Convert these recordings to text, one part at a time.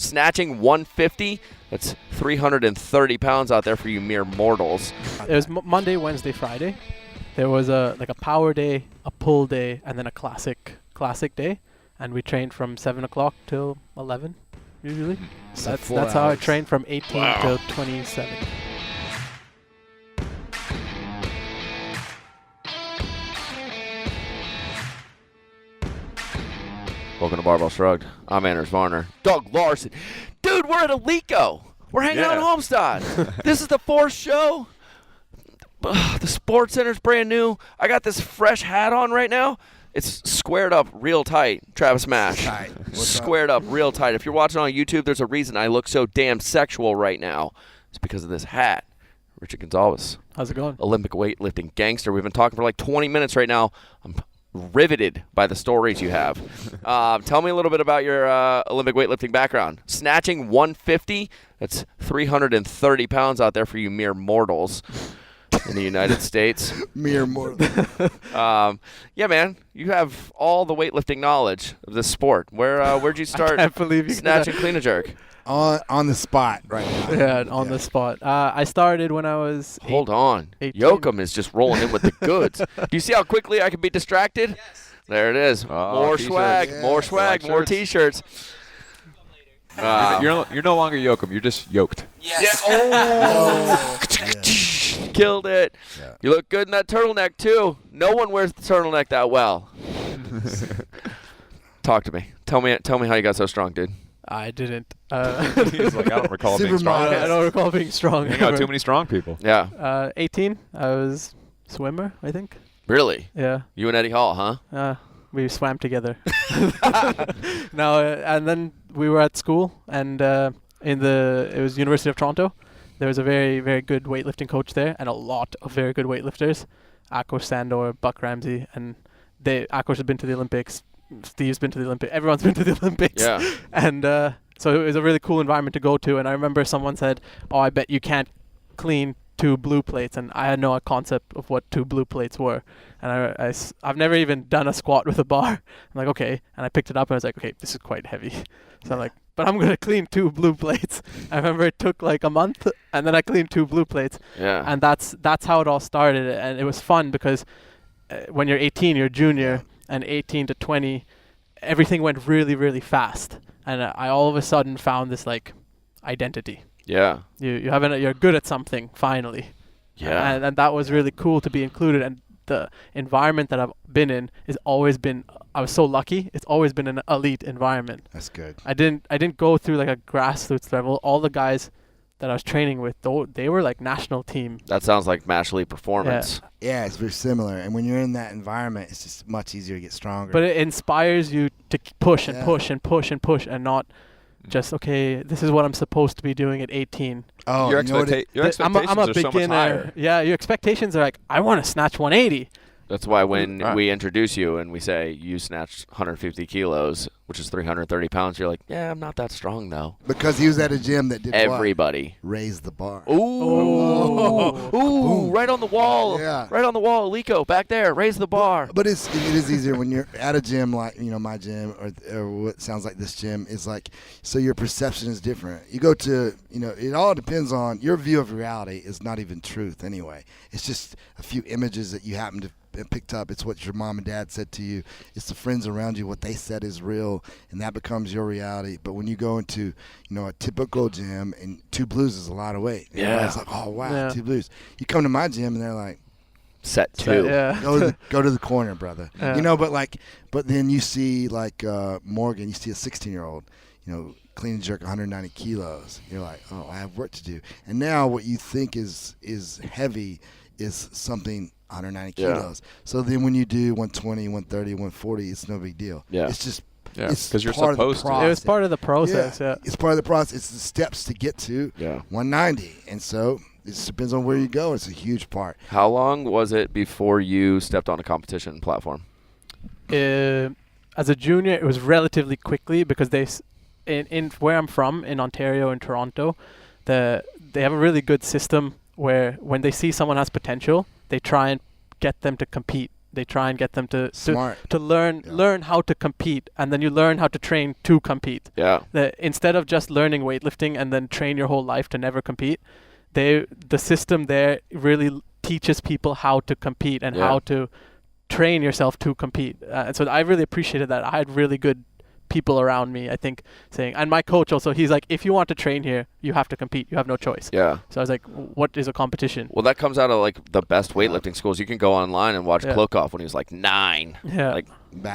snatching 150. That's 330 pounds out there for you mere mortals. It was Monday, Wednesday, Friday. There was a power day, a pull day, and then a classic day. And we trained from 7 o'clock till 11, usually. So That's how I trained from 18 till 27. Welcome to Barbell Shrugged. I'm Anders Varner. Doug Larson. Dude, we're at Alico. We're hanging out in Homestead. This is the 4th show. The Sports Center's brand new. I got this fresh hat on right now. It's squared up real tight. Travis Mash. Squared up real tight. If you're watching on YouTube, there's a reason I look so damn sexual right now. It's because of this hat. Richard Gonsalves. How's it going? Olympic weightlifting gangster. We've been talking for like 20 minutes right now. I'm riveted by the stories you have. Tell me a little bit about your Olympic weightlifting background. Snatching 150. That's 330 pounds out there for you mere mortals in the United States. Mere mortals. Yeah, man. You have all the weightlifting knowledge of this sport. Where'd you start? I can't believe you snatch and clean a jerk? On the spot right now. Yeah, on the spot. I started when I was Hold on. 18. Yoakum is just rolling in with the goods. Do you see how quickly I can be distracted? Yes. There it is. More t-shirts. swag, Yeah. more swag, more T-shirts. You're no longer Yoakum. You're just yoked. Yes. Oh. Killed it. Yeah. You look good in that turtleneck, too. No one wears the turtleneck that well. Talk to me. Tell me how you got so strong, dude. I didn't. He's like, I don't recall being strong. I don't recall being strong. You got too many strong people. Yeah. 18. I was swimmer, I think. Really? Yeah. You and Eddie Hall, huh? We swam together. No, and then we were at school, and it was University of Toronto. There was a very, very good weightlifting coach there, and a lot of very good weightlifters. Akos Sandor, Buck Ramsey, and Akos has been to the Olympics. Steve's been to the Olympics. Everyone's been to the Olympics. Yeah. And so it was a really cool environment to go to. And I remember someone said, "Oh, I bet you can't clean 2 blue plates." And I had no concept of what 2 blue plates were. And I've never even done a squat with a bar. I'm like, okay. And I picked it up and I was like, okay, this is quite heavy. So I'm like, but I'm going to clean 2 blue plates. I remember it took like a month, and then I cleaned 2 blue plates. Yeah. And that's how it all started. And it was fun because when you're 18, you're junior. And 18 to 20, everything went really, really fast. And I all of a sudden found this like identity. Yeah. You're good at something finally. Yeah. And that was really cool to be included. And the environment that I've been in has always been. I was so lucky. It's always been an elite environment. That's good. I didn't go through like a grassroots level. All the guys that I was training with, though, they were like national team. That sounds like Match Elite Performance. Yeah, it's very similar. And when you're in that environment, it's just much easier to get stronger. But it inspires you to push and push and push and push, and not just, okay, this is what I'm supposed to be doing at 18. Oh, Your you know expectations I'm a are so much beginner. higher. Yeah, your expectations are like, I want to snatch 180. That's why when we introduce you and we say you snatched 150 kilos, which is 330 pounds, you're like, yeah, I'm not that strong, though. Because he was at a gym that did Everybody. what? Raise the bar. Ooh, right on the wall. Yeah. Right on the wall. Lico, back there. Raise the bar. But it is easier when you're at a gym like, my gym or what sounds like this gym is like, so your perception is different. You go to, it all depends on your view of reality is not even truth anyway. It's just a few images that you happen to picked up. It's what your mom and dad said to you. It's the friends around you, what they said is real, and that becomes your reality. But when you go into, a typical gym, and 2 blues is a lot of weight. Yeah. It's like, oh, wow, 2 blues. You come to my gym, and they're like, Set 2. Yeah. go to the corner, brother. Yeah. But then you see like Morgan, you see a 16-year-old, clean and jerk 190 kilos. You're like, oh, I have work to do. And now what you think is heavy is something 190 kilos. So then when you do 120, 130, 140, it's no big deal. Yeah. It's just because you're part of the supposed to. process. It was part of the process, yeah. It's part of the process. It's the steps to get to 190. And so it just depends on where you go. It's a huge part. How long was it before you stepped on a competition platform? As a junior, it was relatively quickly because in where I'm from, in Ontario and Toronto, they have a really good system where when they see someone has potential, they try and get them to compete they try and get them to Smart. to learn how to compete, and then you learn how to train to compete. Yeah. Instead of just learning weightlifting and then train your whole life to never compete, the system there really teaches people how to compete and how to train yourself to compete. And so I really appreciated that. I had really good people around me, I think, saying, and my coach also, he's like, if you want to train here, you have to compete. You have no choice. Yeah. So I was like, what is a competition? Well, that comes out of like the best weightlifting schools. You can go online and watch Klokov when he was like 9. Yeah. Like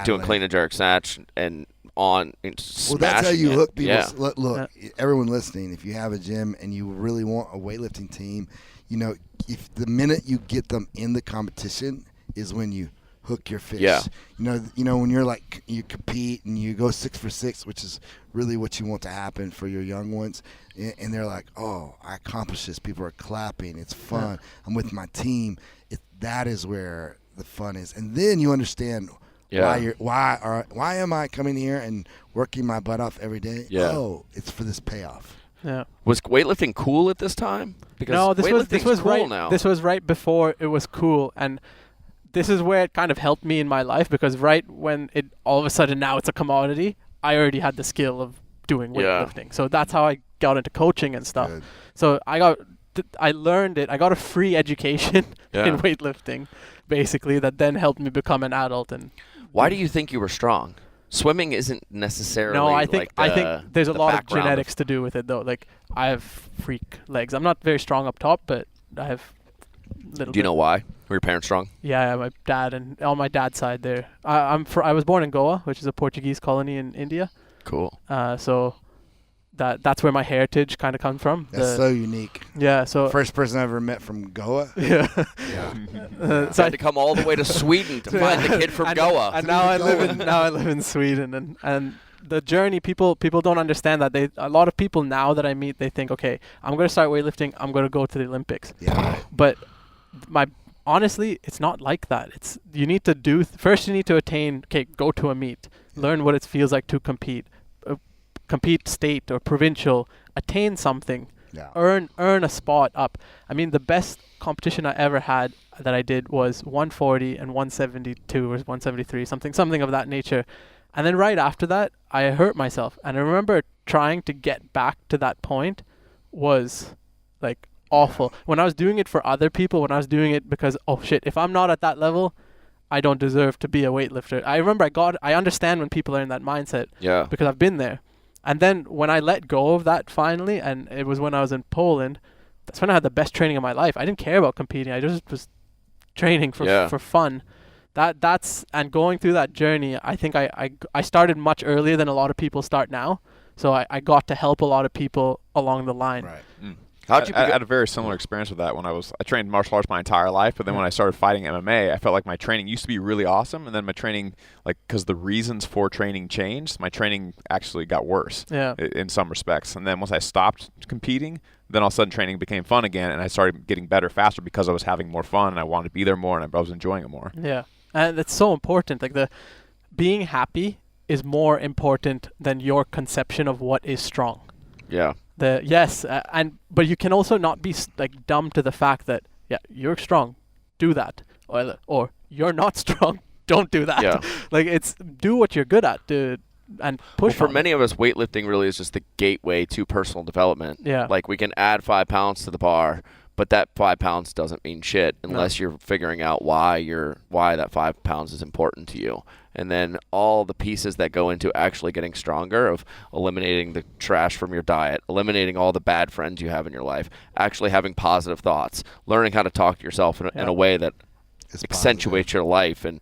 doing clean and jerk, snatch, and on and well, that's how you hook people. Yeah. Look, everyone listening, if you have a gym and you really want a weightlifting team, you know, if the minute you get them in the competition is when you hook your fish. Yeah. You know when you're like, you compete and you go 6 for 6, which is really what you want to happen for your young ones, and they're like, oh, I accomplished this. People are clapping. It's fun. I'm with my team. That is where the fun is, and then you understand why am I coming here and working my butt off every day? Yeah. Oh, it's for this payoff. Yeah. Was weightlifting cool at this time? Because no, this was cool right now. This was right before it was cool, and this is where it kind of helped me in my life, because right when it all of a sudden now it's a commodity, I already had the skill of doing weightlifting. So that's how I got into coaching and stuff. Good. So I learned it. I got a free education in weightlifting, basically, that then helped me become an adult. And why do you think you were strong? Swimming isn't necessarily. No, I think there's a lot of background genetics to do with it, though. Like, I have freak legs. I'm not very strong up top, but I have little. Do you know why? Were your parents strong? Yeah, my dad, and on my dad's side there. I was born in Goa, which is a Portuguese colony in India. Cool. So that's where my heritage kind of comes from. That's so unique. Yeah. So first person I ever met from Goa. Yeah. So I had to come all the way to Sweden to find the kid from Goa. And now I live in Sweden, and the journey, people don't understand that. A lot of people now that I meet, they think, okay, I'm going to start weightlifting, I'm going to go to the Olympics. Yeah. But honestly, it's not like that. You need to first you need to attain, go to a meet, learn what it feels like to compete state or provincial, attain something, earn a spot up. I mean, the best competition I ever had that I did was 140 and 172 or 173, something of that nature. And then right after that, I hurt myself. And I remember trying to get back to that point was like awful. When I was doing it for other people, when I was doing it because, oh shit, if I'm not at that level, I don't deserve to be a weightlifter. I remember I understand when people are in that mindset. Yeah. Because I've been there. And then when I let go of that finally, and it was when I was in Poland, that's when I had the best training of my life. I didn't care about competing. I just was training for fun. That's and going through that journey, I think I started much earlier than a lot of people start now. So I got to help a lot of people along the line. Right. I had a very similar experience with that when I trained martial arts my entire life, but then when I started fighting MMA, I felt like my training used to be really awesome, and then my training, like, because the reasons for training changed, my training actually got worse in some respects. And then once I stopped competing, then all of a sudden training became fun again, and I started getting better faster because I was having more fun, and I wanted to be there more, and I was enjoying it more. Yeah, and it's so important. Like, being happy is more important than your conception of what is strong. Yeah. But you can also not be like dumb to the fact that you're strong, do that, or you're not strong, don't do that. Yeah. Like, it's do what you're good at, and push. For many of us, weightlifting really is just the gateway to personal development. Yeah. Like, we can add 5 pounds to the bar, but that 5 pounds doesn't mean shit unless you're figuring out why that 5 pounds is important to you. And then all the pieces that go into actually getting stronger, of eliminating the trash from your diet, eliminating all the bad friends you have in your life, actually having positive thoughts, learning how to talk to yourself in a way that accentuates your life and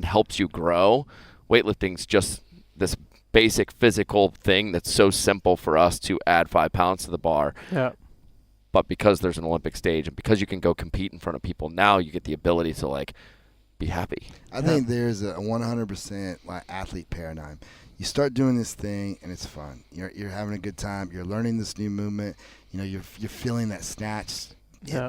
helps you grow. Weightlifting's just this basic physical thing that's so simple for us to add 5 pounds to the bar. Yeah. But because there's an Olympic stage and because you can go compete in front of people, now you get the ability to, like, be happy. I think there's a 100% like athlete paradigm. You start doing this thing and it's fun. You're having a good time. You're learning this new movement. You know, you're feeling that snatch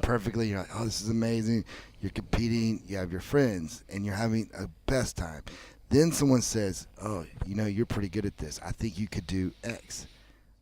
perfectly. You're like, oh, this is amazing. You're competing. You have your friends and you're having a best time. Then someone says, oh, you know, you're pretty good at this. I think you could do X.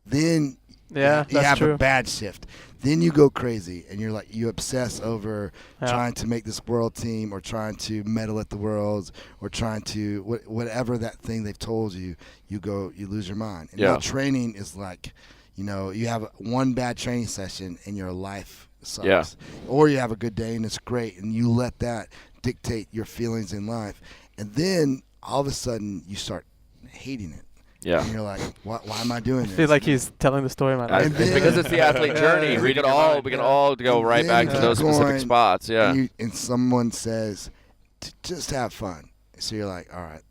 Then you have true. a bad shift. Then you go crazy, and you're like, you obsess over Yeah. trying to make this world team, or trying to medal at the Worlds, or trying to whatever that thing they've told you. You lose your mind. And now training is like, you have one bad training session, and your life sucks. Yeah. Or you have a good day, and it's great, and you let that dictate your feelings in life, and then all of a sudden you start hating it. Yeah. And you're like, why am I doing this? I feel like he's telling the story of my life. It's because it's the athlete journey. We can all go right back to those specific spots. Yeah. And someone says, just have fun. So you're like, all right,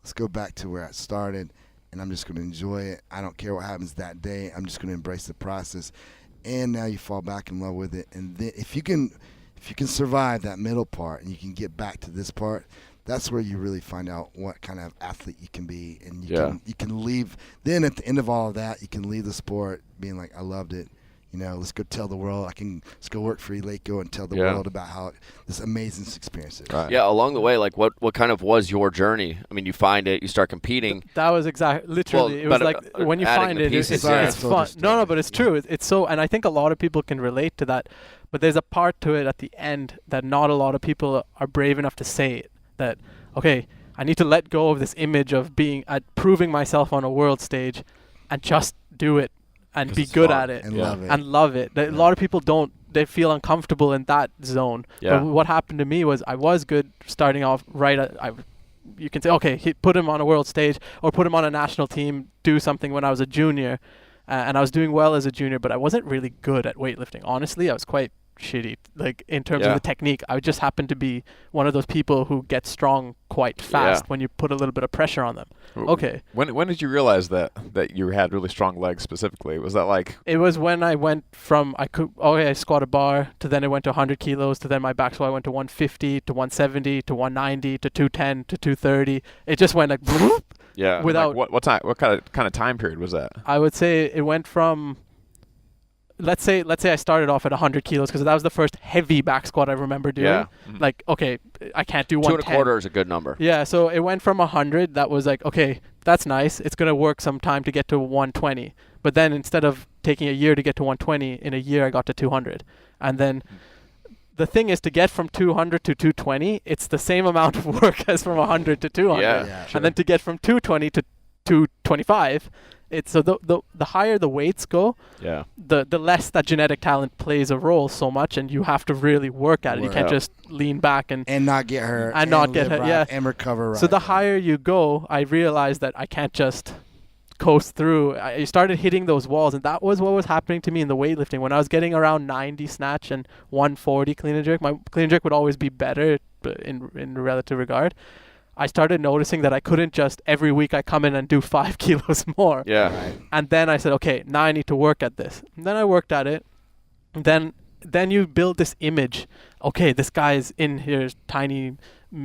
let's go back to where I started, and I'm just going to enjoy it. I don't care what happens that day. I'm just going to embrace the process. And now you fall back in love with it. And then if you can survive that middle part and you can get back to this part, that's where you really find out what kind of athlete you can be, and you can leave. Then at the end of all of that, you can leave the sport being like, I loved it. Let's go tell the world. Let's go work for Eleiko and tell the world about how this amazing experience is. Right. Yeah, along the way, like what kind of was your journey? I mean, you find it, you start competing. That was literally, it was like when you find it, pieces, it's fun. No, but it's true. It's so, and I think a lot of people can relate to that. But there's a part to it at the end that not a lot of people are brave enough to say it. That, okay, I need to let go of this image of proving myself on a world stage and just do it and be good at it and love it. And love it. A lot of people don't. They feel uncomfortable in that zone. Yeah. But what happened to me was I was good starting off right. You can say, okay, put him on a world stage or put him on a national team, do something when I was a junior. And I was doing well as a junior, but I wasn't really good at weightlifting. Honestly, I was quite shitty, like in terms of the technique. I just happened to be one of those people who get strong quite fast when you put a little bit of pressure on them. Okay. When did you realize that you had really strong legs specifically? Was that like? It was when I went from I squat a bar to then it went to 100 kilos to then my back squat went to 150 to 170 to 190 to 210 to 230. It just went like yeah. Without what time? What kind of time period was that? I would say it went from. Let's say I started off at 100 kilos because that was the first heavy back squat I remember doing. Yeah. Mm-hmm. Like, okay, I can't do 2 110. 1/4 is a good number. Yeah, so it went from 100. That was like, okay, that's nice. It's going to work some time to get to 120. But then instead of taking a year to get to 120, in a year I got to 200. And then the thing is to get from 200 to 220, it's the same amount of work as from 100 to 200. Yeah, And then to get from 220 to 225, it's so the higher the weights go, the less that genetic talent plays a role so much, and you have to really work at it. You can't just lean back and not get hurt and not get hurt, and recover right. So the higher you go, I realized that I can't just coast through. I started hitting those walls, and that was what was happening to me in the weightlifting. When I was getting around 90 snatch and 140 clean and jerk, my clean and jerk would always be better in relative regard. I started noticing that I couldn't just every week I come in and do 5 kilos more. Yeah. Right. And then I said, okay, now I need to work at this. And then I worked at it. And then you build this image. Okay, this guy is in his tiny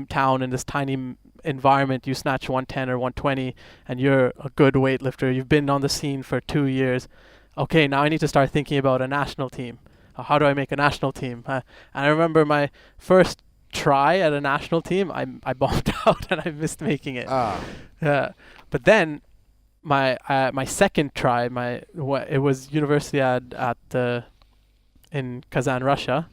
town in this tiny environment. You snatch 110 or 120 and you're a good weightlifter. You've been on the scene for 2 years. Okay, now I need to start thinking about a national team. How do I make a national team? And I remember my first try at a national team, I bombed out and I missed making it. But then my second try, it was university in Kazan, Russia.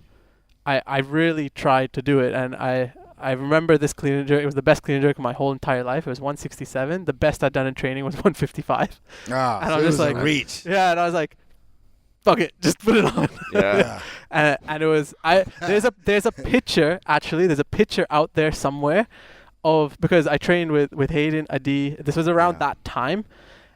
I really tried to do it, and I remember this clean and jerk. It was the best clean and jerk of my whole entire life. It was 167. The best I'd done in training was 155. And I was just like, reach. Yeah, and I was like, fuck it, just put it on. Yeah. And it was there's a picture actually. There's a picture out there somewhere because I trained with Hayden, Adi. This was around that time,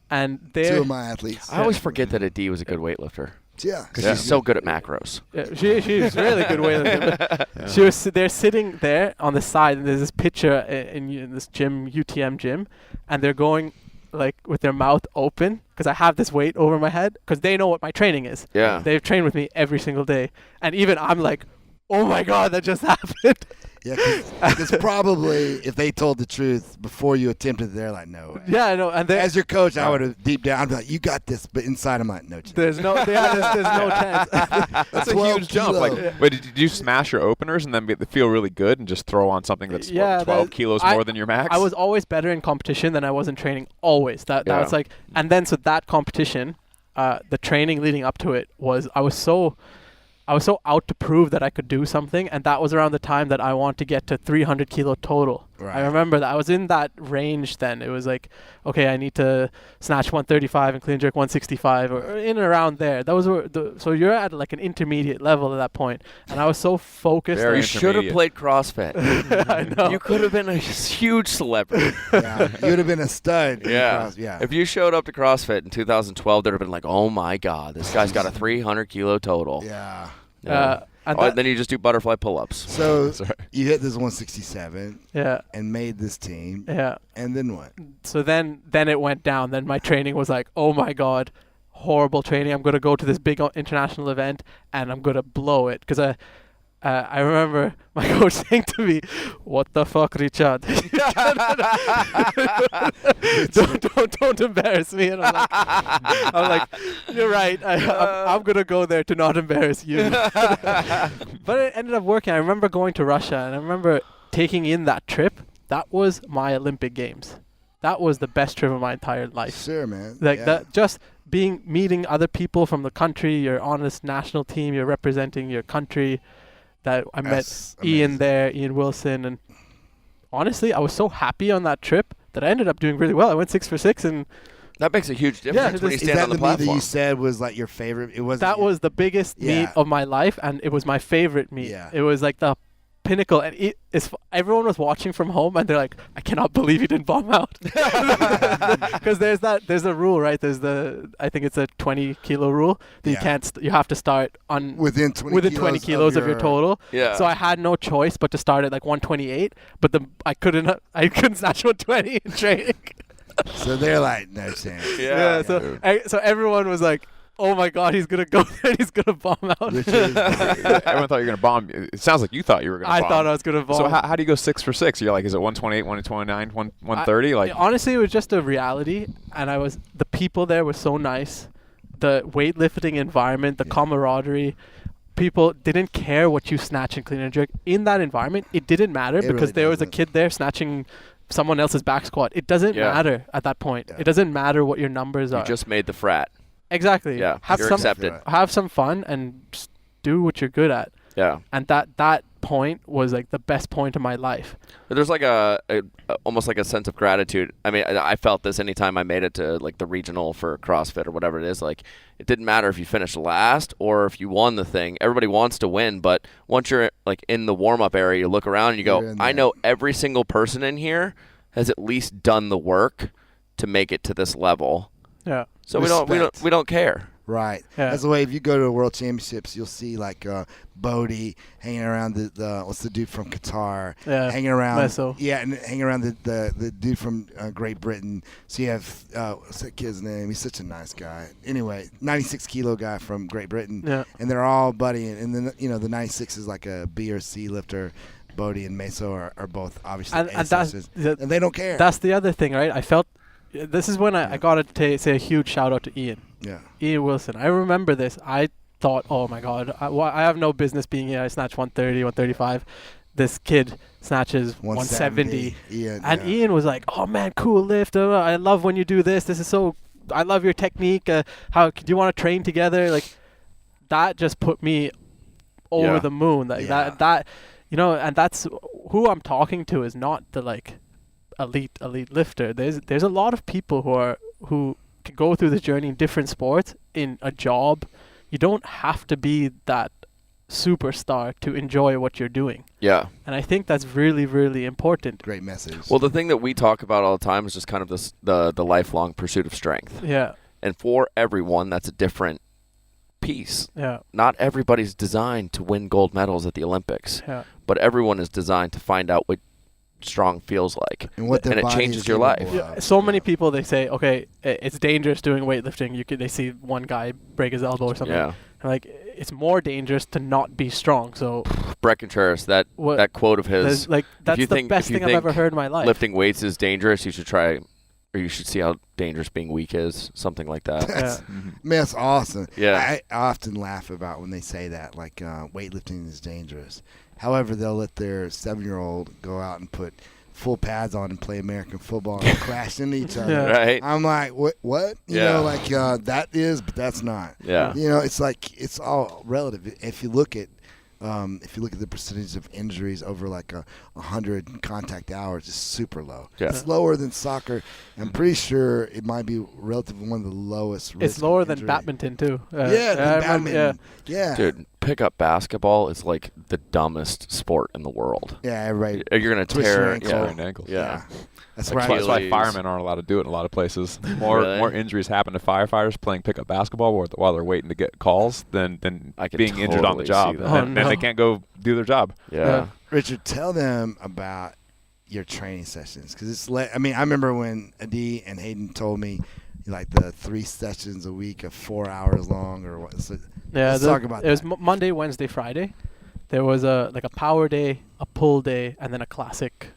and 2 of my athletes. I always forget that Adi was a good weightlifter. Yeah, because she's so good at macros. Yeah, she's really good weightlifter. They're sitting there on the side, and there's this picture in this gym, UTM gym, and they're going like with their mouth open because I have this weight over my head because they know what my training is. Yeah. They've trained with me every single day. And even I'm like, oh my God, that just happened. Yeah, because probably if they told the truth before you attempted, they're like, no way. Yeah, I know. And as your coach, I would have deep down, I'd be like, you got this. But inside, I'm like, no chance. There's no chance. That's a huge jump. Like, wait, did you smash your openers and then feel really good and just throw on something that's 12 kilos more than your max? I was always better in competition than I was in training. Always. That was like, and then so that competition, the training leading up to it was I was so out to prove that I could do something, and that was around the time that I wanted to get to 300 kilo total. Right. I remember that I was in that range then. It was like, okay, I need to snatch 135 and clean jerk 165, or in and around there. Those were so you're at like an intermediate level at that point, and I was so focused. Very You should have played CrossFit. I know. You could have been a huge celebrity. Yeah, you would have been a stud. in Yeah. yeah. If you showed up to CrossFit in 2012, they'd have been like, "Oh my God, this guy's got a 300 kilo total." Yeah. And Oh, then you just do butterfly pull-ups. So Sorry. you hit this 167 yeah, and made this team, yeah. and then what? So then it went down. Then my training was like, oh my God, horrible training. I'm going to go to this big international event and I'm going to blow it. Because I remember my coach saying to me, "What the fuck, Richard? don't embarrass me." And I'm like, "You're right. I'm gonna go there to not embarrass you." But it ended up working. I remember going to Russia, and I remember taking in that trip. That was my Olympic Games. That was the best trip of my entire life. Sure, man. Like yeah. that, just meeting other people from the country. You're on this national team. You're representing your country. That I That's met Ian amazing. there, Ian Wilson, and honestly, I was so happy on that trip that I ended up doing really well. I went 6 for 6, and That makes a huge difference when you Is stand that on the the meet that platform. you said was like your favorite? It was that was the biggest meet Yeah. of my life, and it was my favorite meet. Yeah. It was like the pinnacle, and everyone was watching from home, and they're like, "I cannot believe you didn't bomb out," because there's a rule, right? I think it's a 20 kilo rule that you Yeah. can't you have to start on within 20 kilos of your total. Yeah. So I had no choice but to start at like 128, but I couldn't snatch 120 in training. So they're like, no chance. Yeah. So everyone was like, "Oh my God, he's gonna go there and he's gonna bomb out." Richard, Everyone thought you were going to bomb. It sounds like you thought you were going to I bomb. thought I was gonna bomb. So how do you go 6 for 6? You're like, is it 128, 129, 130? Like, honestly, it was just a reality, and the people there were so nice. The weightlifting environment, the camaraderie. People didn't care what you snatch and clean and jerk. In that environment, it didn't matter It because really there was a doesn't. kid there snatching someone else's back squat. It doesn't Yeah. matter at that point. Yeah. It doesn't matter what your numbers You are. just made the frat. Exactly. Yeah. Have You're some accepted. have some fun and just do what you're good at. Yeah. And that point was like the best point of my life. But there's like a almost like a sense of gratitude. I mean, I felt this anytime I made it to like the regional for CrossFit or whatever it is. Like, it didn't matter if you finished last or if you won the thing. Everybody wants to win, but once you're like in the warm-up area, you look around and you You're go, in I there. know every single person in here has at least done the work to make it to this level. Yeah. So Respect. we don't care. right. Yeah. That's the way. If you go to the World Championships, you'll see like Bodie hanging around the what's the dude from Qatar Yeah. hanging around. Meso. Yeah, and hanging around the dude from Great Britain. So you have what's that kid's name? He's such a nice guy. Anyway, 96 kilo guy from Great Britain. Yeah. And they're all buddying. And then the 96 is like a B or C lifter. Bodie and Meso are both obviously And that's ancestors, and they don't care. That's the other thing, right? I felt this is when I got to say a huge shout out to Ian. yeah. Ian Wilson. I remember this. I thought, oh my God, I have no business being here. I snatch 130, 135. This kid snatches 170. Ian, And yeah. Ian was like, oh man, cool lift. I love when you do this. This is so, I love your technique. How do you want to train together? Like, that just put me over Yeah. the moon. Like Yeah. that, and that's who I'm talking to is not the like elite lifter. There's a lot of people who can go through this journey in different sports in a job. You don't have to be that superstar to enjoy what you're doing. Yeah. And I think that's really, really important. Great message. Well, the thing that we talk about all the time is just kind of the lifelong pursuit of strength. Yeah. And for everyone, that's a different piece. Yeah. Not everybody's designed to win gold medals at the Olympics, Yeah. but everyone is designed to find out what strong feels like. and what their and it body changes is your life. capable Yeah, of. so many Yeah. people, they say, okay, it's dangerous doing weightlifting. They see one guy break his elbow or something. Yeah. And like, it's more dangerous to not be strong. So Brett Contreras, that quote of his, that's you the think- best if you thing I've ever think heard in my life. lifting weights is dangerous, you should try, or you should see how dangerous being weak is, something like that. That's, Yeah. man, that's awesome. Yeah. I often laugh about when they say that, like weightlifting is dangerous. However, they'll let their 7-year-old go out and put full pads on and play American football and crash into each other. Yeah. Right. I'm like, what? You Yeah. know, like that is, but that's not. Yeah. You know, it's like it's all relative. If you look at the percentage of injuries over like 100 contact hours, it's super low. Yeah. It's lower than soccer. I'm pretty sure it might be relatively one of the lowest. It's risk lower of than injury. badminton too. Yeah, I than remember- badminton. Yeah. Dude, pickup basketball is like the dumbest sport in the world. Yeah, everybody. You're gonna Twist your tear. ankle. Yeah. Sprained ankles. Yeah. That's Like right. That's why Achilles. firemen aren't allowed to do it in a lot of places. More Really? more injuries happen to firefighters playing pickup basketball while they're waiting to get calls than I could being injured on the totally job. see And that. Oh, then no. they can't go do their job. Yeah. Richard, tell them about your training sessions because it's. I mean, I remember when Adi and Hayden told me like the 3 sessions a week of 4 hours long or what. So Yeah, let's talk about it was that. Monday, Wednesday, Friday. There was a power day, a pull day, and then a classic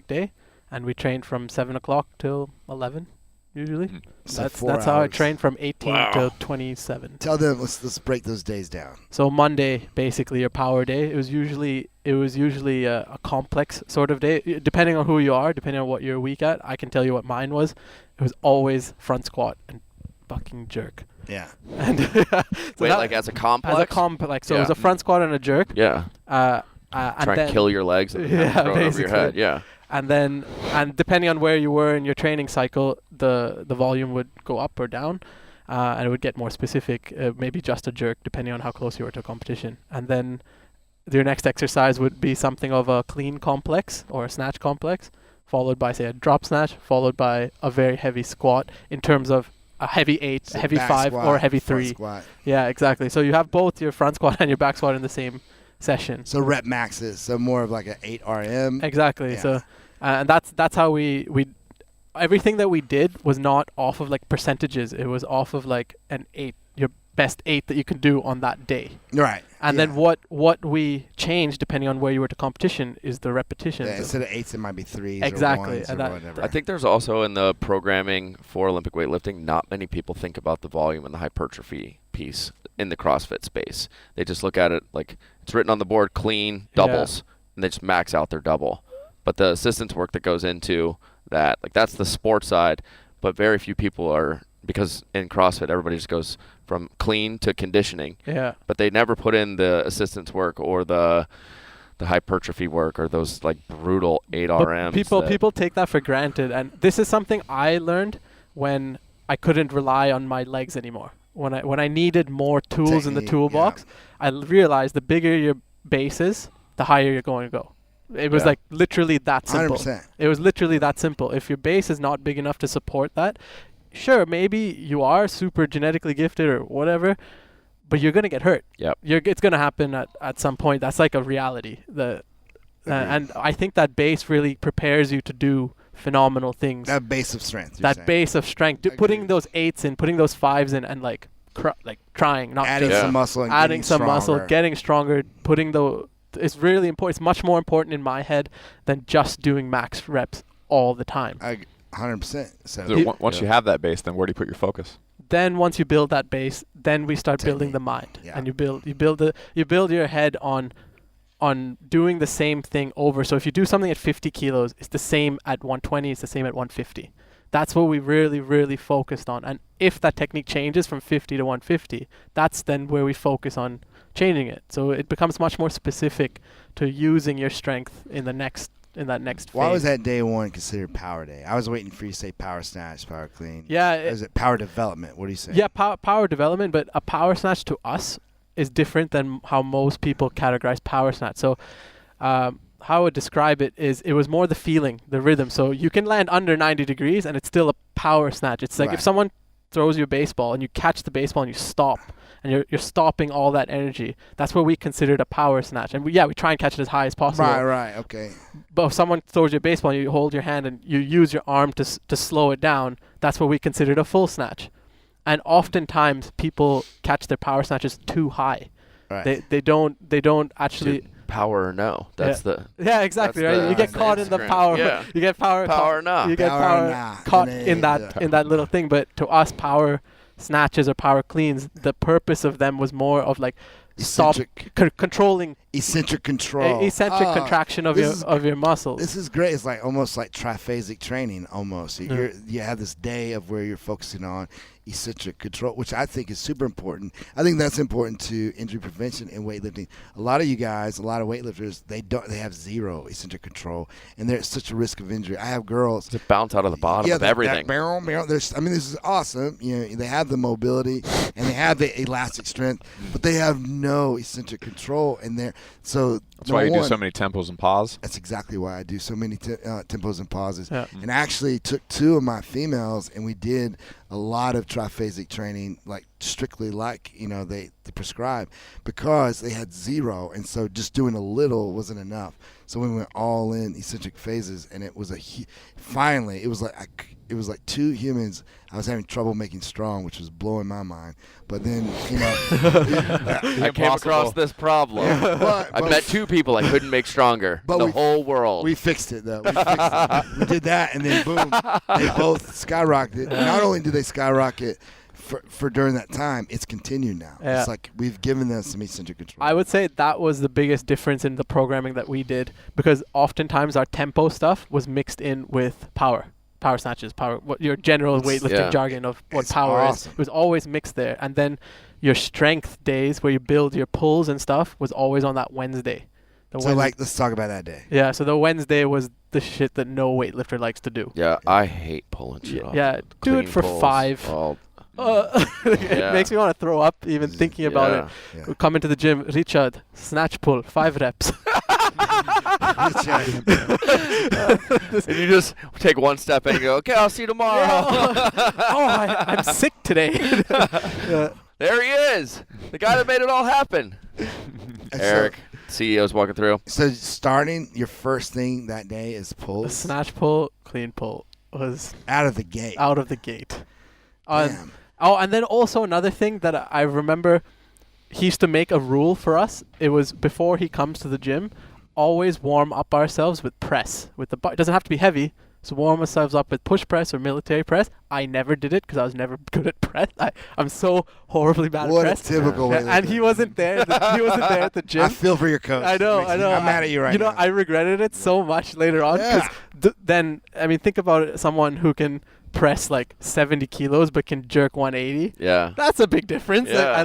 day. And we trained from 7 o'clock till 11, usually. Mm. So That's 4 how I hours. trained from 18 Wow. till 27. Tell them. Let's break those days down. So Monday, basically your power day. It was usually a complex sort of day, depending on who you are, depending on what you're weak at. I can tell you what mine was. It was always front squat and fucking jerk. Yeah. And so Wait, that- like as a complex? as a complex. So it was Yeah. a front squat and a jerk. Yeah. And Try then, and kill your legs and Yeah, throw it over your basically. head. Yeah. and depending on where you were in your training cycle, the volume would go up or down, and it would get more specific. Maybe just a jerk, depending on how close you were to a competition. And then your next exercise would be something of a clean complex or a snatch complex, followed by say a drop snatch, followed by a very heavy squat in terms of a heavy 8, So a heavy back 5, squat, or a heavy front 3. Squat. Yeah, exactly. So you have both your front squat and your back squat in the same session. So rep maxes. So more of like an 8 RM. Exactly. Yeah. So, and that's how we everything that we did was not off of like percentages. It was off of like an 8, your best 8 that you can do on that day. Right. And yeah. then what we changed depending on where you were to competition is the repetitions. Yeah, instead of 8s, it might be 3s Exactly, or 1s and or that- whatever. I think there's also in the programming for Olympic weightlifting, not many people think about the volume and the hypertrophy piece in the CrossFit space. They just look at it like it's written on the board, clean, doubles, and they just max out their double. But the assistance work that goes into that, like that's the sports side, but very few people are, because in CrossFit everybody just goes from clean to conditioning, Yeah. but they never put in the assistance work or the hypertrophy work or those like brutal 8 But RMs. people take that for granted, and this is something I learned when I couldn't rely on my legs anymore. When I needed more tools in the Technique, toolbox, I realized the bigger your base is, the higher you're going to go. It was Yeah. like literally that simple. 100%. It was literally that simple. If your base is not big enough to support that, sure, maybe you are super genetically gifted or whatever, but you're going to get hurt. Yep. It's going to happen at some point. That's like a reality. And I think that base really prepares you to do phenomenal things. That base of strength. you're That saying. base of strength, Agreed. putting those 8s in, putting those 5s in, and like trying, not Adding just Yeah. some muscle and adding getting some muscle, stronger. getting stronger, putting the. It's really important. It's much more important in my head than just doing max reps all the time. 100%. So So once you have that base, then where do you put your focus? Then once you build that base, then we start building Technique. the mind, Yeah. and you build your head on doing the same thing over. So if you do something at 50 kilos, it's the same at 120, it's the same at 150. That's what we really, really focused on. And if that technique changes from 50 to 150, that's then where we focus on changing it. So it becomes much more specific to using your strength in that next phase. why was that day one considered power day? I was waiting for you to say power snatch, power clean. Yeah, Is it power development? What do you say? Yeah, power development, but a power snatch to us is different than how most people categorize power snatch. So how I would describe it is it was more the feeling, the rhythm. So you can land under 90 degrees and it's still a power snatch. It's like if Right. someone throws you a baseball and you catch the baseball and you stop and you're stopping all that energy. That's what we considered a power snatch. And we try and catch it as high as possible. Right, okay. But if someone throws you a baseball and you hold your hand and you use your arm to slow it down, that's what we considered a full snatch. And oftentimes people catch their power snatches too high. Right. They don't actually. Dude, power or no? That's the Yeah, exactly. That's Right. the- You get that's the caught in the Instagram. power. Yeah. You get power. Power or nah. You get Power power or nah. caught Yeah, in that little thing. But to us, power snatches or power cleans, the purpose of them was more of like stop controlling eccentric control. Eccentric contraction of your muscles. This is great. It's like almost like triphasic training almost. You have this day of where you're focusing on eccentric control, which I think is super important. I think that's important to injury prevention and weightlifting. A lot of you guys, a lot of weightlifters, they have zero eccentric control, and they're at such a risk of injury. I have girls to bounce out of the bottom of everything. Barrel. This is awesome. They have the mobility and they have the elastic strength, but they have no eccentric control, and that's why you do so many tempos and pause. That's exactly why I do so many tempos and pauses. Yeah. And I actually took 2 of my females, and we did a lot of triphasic training, like strictly like they prescribe, because they had zero, and so just doing a little wasn't enough. So we went all in eccentric phases, and it was finally it was like 2 humans I was having trouble making strong, which was blowing my mind. But then I came across this problem. I met 2 people I couldn't make stronger in the whole world. We fixed it though. We did that, and then boom, they both skyrocketed. Not only did they skyrocket for during that time, it's continued now. Yeah. It's like we've given them some eccentric control. I would say that was the biggest difference in the programming that we did, because oftentimes our tempo stuff was mixed in with power snatches, what your general weightlifting jargon of what power is. It was always mixed there. And then your strength days where you build your pulls and stuff was always on that Wednesday. Let's talk about that day. Yeah, so the Wednesday was the shit that no weightlifter likes to do. Yeah, I hate pulling shit off. Yeah, do it for pulls. 5. It makes me want to throw up even thinking about it. Yeah. We come into the gym, Richard, snatch pull, 5 reps. And you just take one step and you go, okay, I'll see you tomorrow. I'm sick today. There he is, the guy that made it all happen. Eric, CEO's walking through. So starting your first thing that day is pulls. The snatch pull, clean pull was out of the gate. Damn. And then also another thing that I remember, he used to make a rule for us. It was before he comes to the gym, always warm up ourselves with press. It doesn't have to be heavy. So warm ourselves up with push press or military press. I never did it because I was never good at press. I'm so horribly bad at press. What a typical way. And he wasn't there. He wasn't there at the gym. I feel for your coach. I know. I'm mad at you right now. I regretted it so much later on. Because then, think about it, someone who can press like 70 kilos but can jerk 180. Yeah. That's a big difference. Yeah.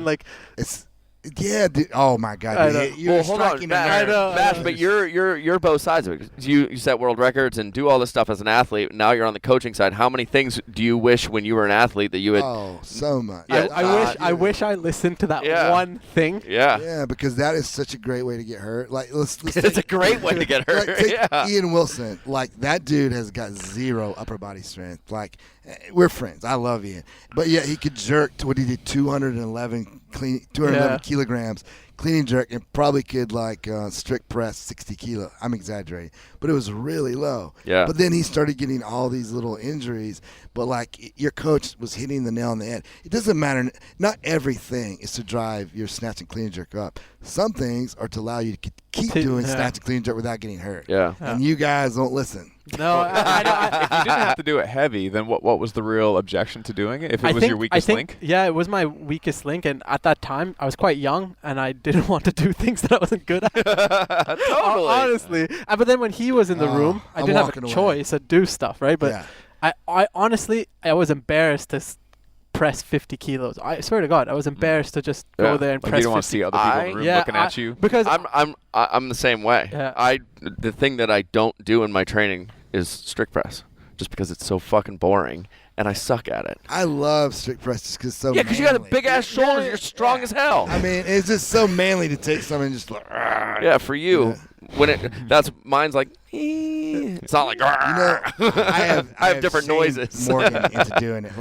Yeah, dude. Oh my God! You're hold on, Mash, but you're both sides of it. You set world records and do all this stuff as an athlete. Now you're on the coaching side. How many things do you wish when you were an athlete that you had? Oh, so much. Yeah, I wish I listened to that one thing. Yeah. Yeah, because that is such a great way to get hurt. Like let's it's a great way to get hurt. Take Ian Wilson. Like that dude has got zero upper body strength. Like we're friends. I love Ian, but yeah, he could jerk to what he did 211 kilograms clean and jerk, and probably could strict press 60 kilo. I'm exaggerating, but it was really low. Yeah. But then he started getting all these little injuries. But your coach was hitting the nail on the head. It doesn't matter. Not everything is to drive your snatch and clean and jerk up. Some things are to allow you to keep doing snatch and clean and jerk without getting hurt. Yeah. And you guys don't listen. No, if you didn't have to do it heavy, then what was the real objection to doing it? If it was your weakest link? Yeah, it was my weakest link, and at that time I was quite young, and I didn't want to do things that I wasn't good at. Totally. Honestly. But then when he was in the room, I didn't have a choice to do stuff, right? But I honestly, I was embarrassed to press 50 kilos. I swear to God, I was embarrassed to just go there and press 50. You don't want to see other people in the room looking at you? Because I'm the same way. Yeah. The thing that I don't do in my training is strict press, just because it's so fucking boring and I suck at it. I love strict press just because it's so because you got a big ass shoulders. You're strong as hell. I mean, it's just so manly to take something and just yeah, for you. That's mine's like it's not like I have different noises. Morgan into doing it.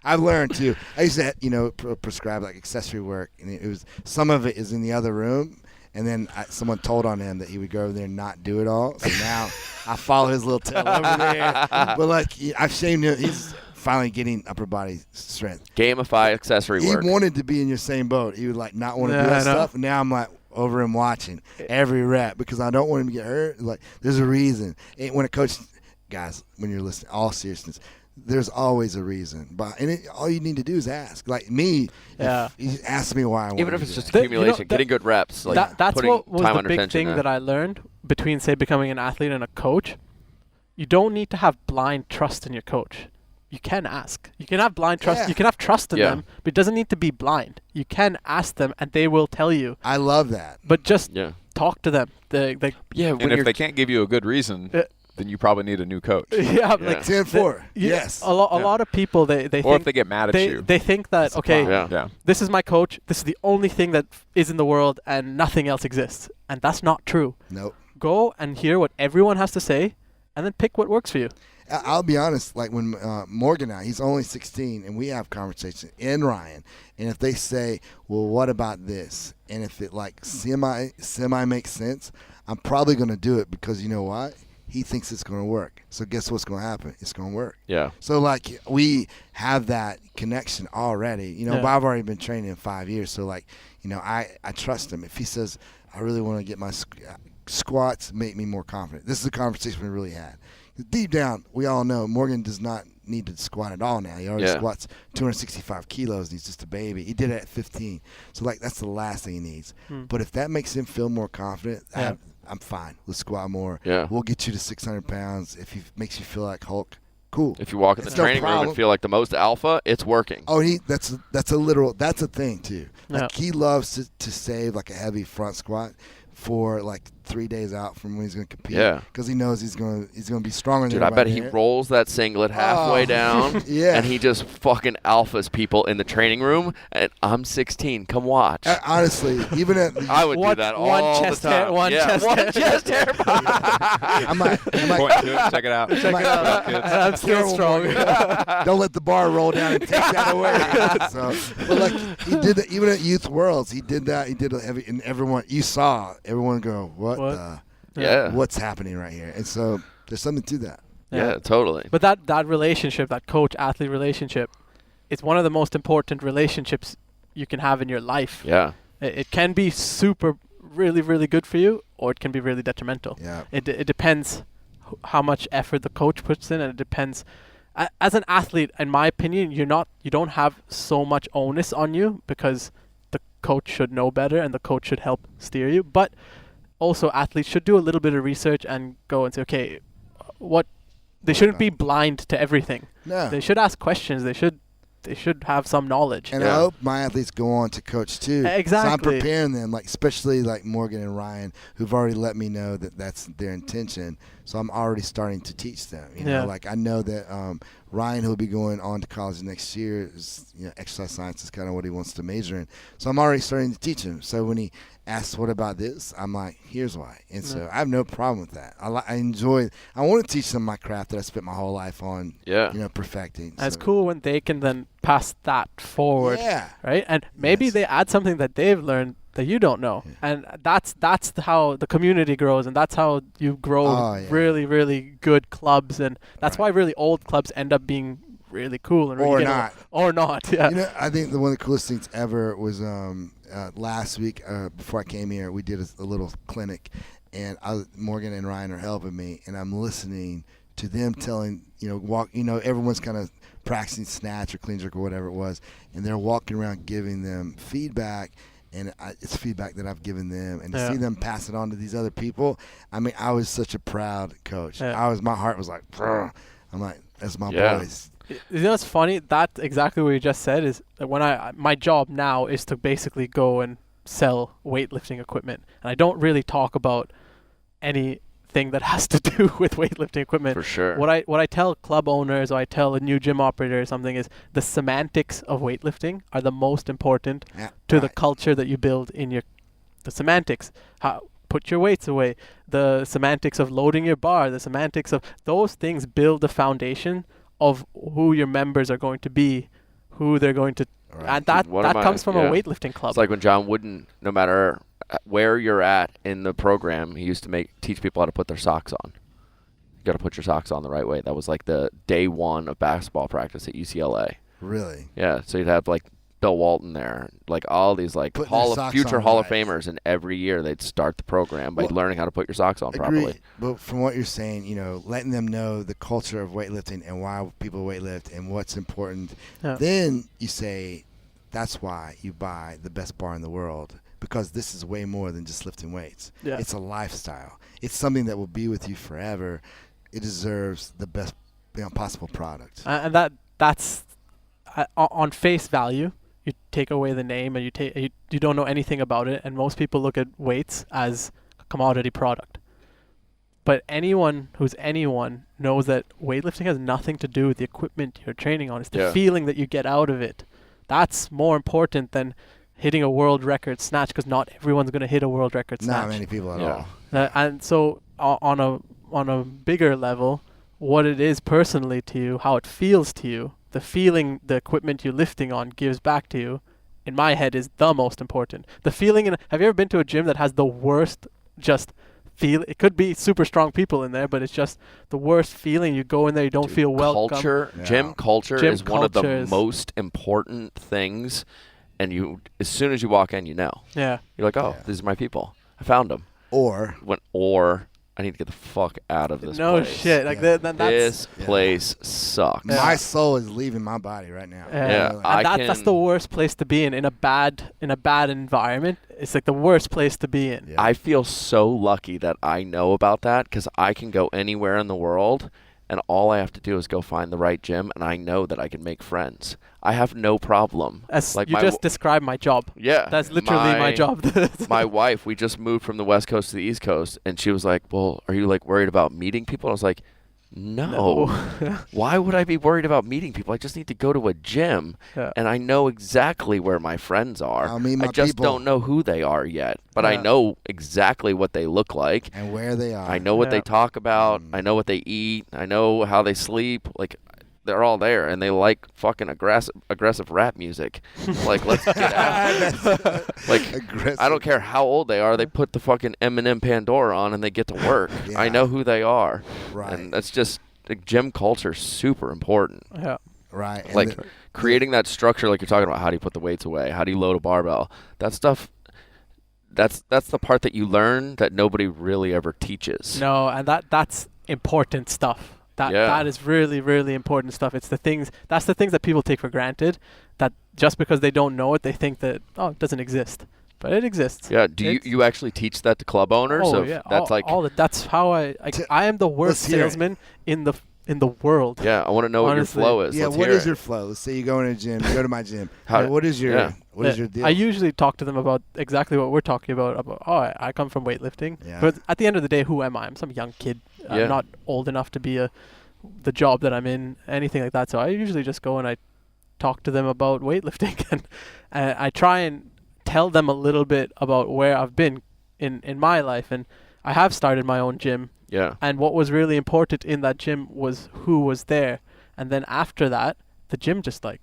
I've learned too. I used to prescribe accessory work, and it was some of it is in the other room. And then someone told on him that he would go over there and not do it all. So now I follow his little tail over there. But I've shamed him. He's finally getting upper body strength. Gamify accessory work. He wanted to be in your same boat. He would not want to do that stuff. And now I'm over him watching every rep because I don't want him to get hurt. There's a reason. And when a coach, guys, when you're listening, all seriousness, there's always a reason. But all you need to do is ask. Like me, if you ask me why I want Even to if do it's just that. accumulation, getting good reps, like that's putting what was time the under big tension thing in. that I learned between, say, becoming an athlete and a coach. You don't need to have blind trust in your coach. You can ask. You can have blind trust. Yeah. You can have trust in Yeah. them, but it doesn't need to be blind. You can ask them, and they will tell you. I love that. But just Yeah. talk to them. They Yeah. When And if you're they can't give you a good reason, then you probably need a new coach. yeah, Yeah. like 10-4. Yes. A lot of people they Or think if they get mad at you. they think that That's a okay, problem. Yeah. Yeah. this is my coach. This is the only thing that is in the world, and nothing else exists. And that's not true. Nope. Go and hear what everyone has to say, and then pick what works for you. I'll be honest, like when Morgan and I, he's only 16, and we have conversations, and Ryan, and if they say, well, what about this? And if it like semi makes sense, I'm probably going to do it because you know what? He thinks it's going to work. So guess what's going to happen? It's going to work. Yeah. So like we have that connection already, you know, Yeah. but I've already been training in 5 years. So like, you know, I trust him. If he says, I really want to get my squats, make me more confident. This is a conversation we really had. Deep down, we all know Morgan does not need to squat at all now. He already squats 265 kilos, and he's just a baby. He did it at 15. So, like, that's the last thing he needs. But if that makes him feel more confident, I'm fine. Let's squat more. Yeah. We'll get you to 600 pounds. If he makes you feel like Hulk, cool. If you walk in the It's no training room problem. and feel like the most alpha, it's working. Oh, that's a thing too. Like Yeah. he loves to save like a heavy front squat for like 3 days out from when he's going to compete. Yeah. Because he knows he's going to be stronger than Dude, I bet everybody he there. rolls that singlet halfway down, Yeah. and he just fucking alphas people in the training room. And I'm 16. Come watch. Honestly, even at I would do One- that one all chest the time. hair- one yeah, chest one hair. chest hair. I might Point to it. Check it out. Check it out. And I'm still Terrible strong. don't let the bar roll down and take that away. So, but like he did that even at Youth Worlds. He did that. He did a heavy, and everyone go, what? What? Yeah. What's happening right here? And so there's something to that. Yeah, totally. But that relationship, that coach-athlete relationship, it's one of the most important relationships you can have in your life. Yeah. It can be super, really, really good for you, or it can be really detrimental. Yeah. It depends how much effort the coach puts in, and it depends. As an athlete, in my opinion, you don't have so much onus on you because the coach should know better and the coach should help steer you. But also, athletes should do a little bit of research and go and say, okay, they shouldn't be blind to everything. No. They should ask questions. They should have some knowledge. And I hope my athletes go on to coach too. Exactly. So I'm preparing them, like especially like Morgan and Ryan, who've already let me know that that's their intention. So I'm already starting to teach them. You know, like I know that Ryan, who'll be going on to college next year, is exercise science is kind of what he wants to major in. So I'm already starting to teach him. So when he asks, "What about this?" I'm like, "Here's why." And so I have no problem with that. I enjoy. I want to teach them my craft that I spent my whole life on. Perfecting. And it's cool when they can then pass that forward. Yeah. Right. And maybe they add something that they've learned that you don't know, and that's how the community grows, and that's how you grow really, really good clubs, and that's why really old clubs end up being really cool and really or not. Yeah. You know, I think one of the coolest things ever was last week before I came here, we did a little clinic, and Morgan and Ryan are helping me, and I'm listening to them telling everyone's kind of practicing snatch or clean jerk or whatever it was, and they're walking around giving them feedback. And it's feedback that I've given them, and to see them pass it on to these other people. I mean, I was such a proud coach. My heart was like, "Brr." I'm like, that's my boys. You know what's funny? That's exactly what you just said. Is that when my job now is to basically go and sell weightlifting equipment, and I don't really talk about anything that has to do with weightlifting equipment. For sure. What I tell club owners, or I tell a new gym operator or something, is the semantics of weightlifting are the most important to the culture that you build in the semantics. Put your weights away. The semantics of loading your bar. The semantics of those things build the foundation of who your members are going to be, who they're going to, and that comes from a weightlifting club. It's like when John Wooden, no matter where you're at in the program, he used to teach people how to put their socks on. You got to put your socks on the right way. That was like the day one of basketball practice at UCLA. Really? Yeah. So you'd have like Bill Walton there, like all these like Putting their socks future on Hall of right. Famers, and every year they'd start the program by learning how to put your socks on properly. Agreed. But from what you're saying, letting them know the culture of weightlifting and why people weightlift and what's important, then you say that's why you buy the best bar in the world, because this is way more than just lifting weights. Yeah. It's a lifestyle. It's something that will be with you forever. It deserves the best possible product. And that's on face value. You take away the name and you don't know anything about it, and most people look at weights as a commodity product. But anyone who's anyone knows that weightlifting has nothing to do with the equipment you're training on. It's the feeling that you get out of it. That's more important than hitting a world record snatch, because not everyone's going to hit a world record snatch. Not many people at all. And so on a bigger level, what it is personally to you, how it feels to you, the feeling the equipment you're lifting on gives back to you, in my head, is the most important. The feeling have you ever been to a gym that has the worst feel? It could be super strong people in there, but it's just the worst feeling. You go in there, you don't feel welcome. Gym culture is one of the most important things, and as soon as you walk in, you're like, these are my people. I found them. Or I need to get the fuck out of this place. No shit. Like this place sucks. My soul is leaving my body right now. That's the worst place to be in a bad environment. It's like the worst place to be in. Yeah. I feel so lucky that I know about that, because I can go anywhere in the world, and all I have to do is go find the right gym, and I know that I can make friends. I have no problem. You just described my job. Yeah. That's literally my job. My wife, we just moved from the West Coast to the East Coast, and she was like, well, are you like worried about meeting people? And I was like, no. Why would I be worried about meeting people? I just need to go to a gym, and I know exactly where my friends are. I just don't know who they are yet, but I know exactly what they look like. And where they are. I know what they talk about. I know what they eat. I know how they sleep. Like, they're all there, and they like fucking aggressive rap music. Like, let's get out. Like, I don't care how old they are. They put the fucking Eminem Pandora on, and they get to work. I know who they are. Right. And that's just, like, gym culture super important. Yeah. Right. And like, creating that structure, like you're talking about, how do you put the weights away? How do you load a barbell? That stuff, that's the part that you learn that nobody really ever teaches. No, and that's important stuff. That is really, really important stuff. That's the things that people take for granted, that just because they don't know it, they think that, it doesn't exist. But it exists. Yeah. Do you actually teach that to club owners? Oh, yeah. That's how I am the worst salesman in the world. Yeah, I want to know what your flow is. Yeah, what is your flow? Let's say you go in a gym, you go to my gym. What is your deal? I usually talk to them about exactly what we're talking about. I come from weightlifting. Yeah. But at the end of the day, who am I? I'm some young kid. I'm not old enough to be the job that I'm in, anything like that. So I usually just go and I talk to them about weightlifting, and I try and tell them a little bit about where I've been in my life. And I have started my own gym. Yeah. And what was really important in that gym was who was there. And then after that, the gym just like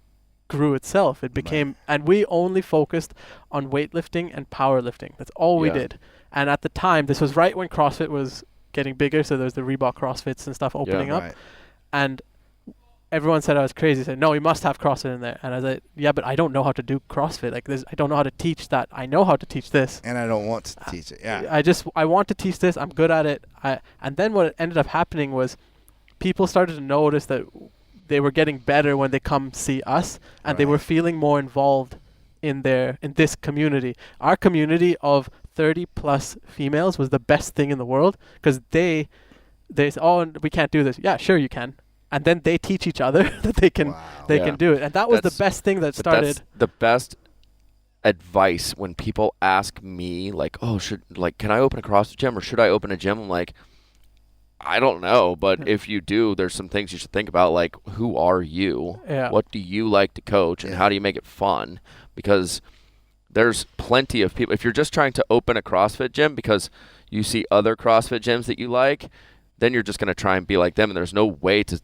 grew itself. It became, and we only focused on weightlifting and powerlifting. That's all we did. And at the time, this was right when CrossFit was getting bigger. So there was the Reebok CrossFits and stuff opening up. Right. And everyone said I was crazy. Said, no, you must have CrossFit in there. And I was like, yeah, but I don't know how to do CrossFit. Like this, I don't know how to teach that. I know how to teach this. And I don't want to teach it. Yeah. I want to teach this. I'm good at it. And then what ended up happening was people started to notice that they were getting better when they come see us, and they were feeling more involved in this community. Our community of 30 plus females was the best thing in the world, because they say, we can't do this. Yeah, sure you can. And then they teach each other that they can do it. And that was the best thing that started. That's the best advice when people ask me, like, can I open a CrossFit gym or should I open a gym? I'm like, I don't know, but if you do, there's some things you should think about, like, who are you? Yeah. What do you like to coach, and how do you make it fun? Because there's plenty of people. If you're just trying to open a CrossFit gym because you see other CrossFit gyms that you like, then you're just going to try and be like them, and there's no way to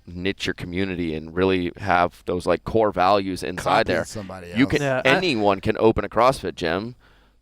niche your community and really have those like core values inside there. Somebody else. You can anyone can open a CrossFit gym,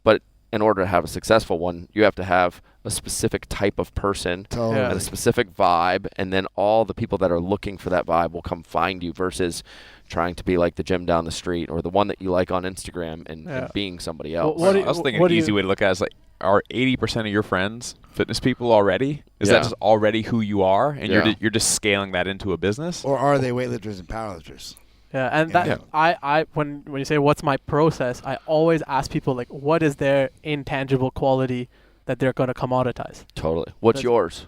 but in order to have a successful one, you have to have a specific type of person Totally. and a specific vibe, and then all the people that are looking for that vibe will come find you versus trying to be like the gym down the street or the one that you like on Instagram and being somebody else. What do I was thinking what an do easy you- way to look at it is like, are 80% of your friends fitness people already? Is Yeah. that just already who you are, and Yeah. you're just scaling that into a business? Or are they weightlifters and powerlifters? Yeah, and Yeah. that I when you say what's my process, I always ask people like, what is their intangible quality that they're going to commoditize? Totally. What's That's- yours?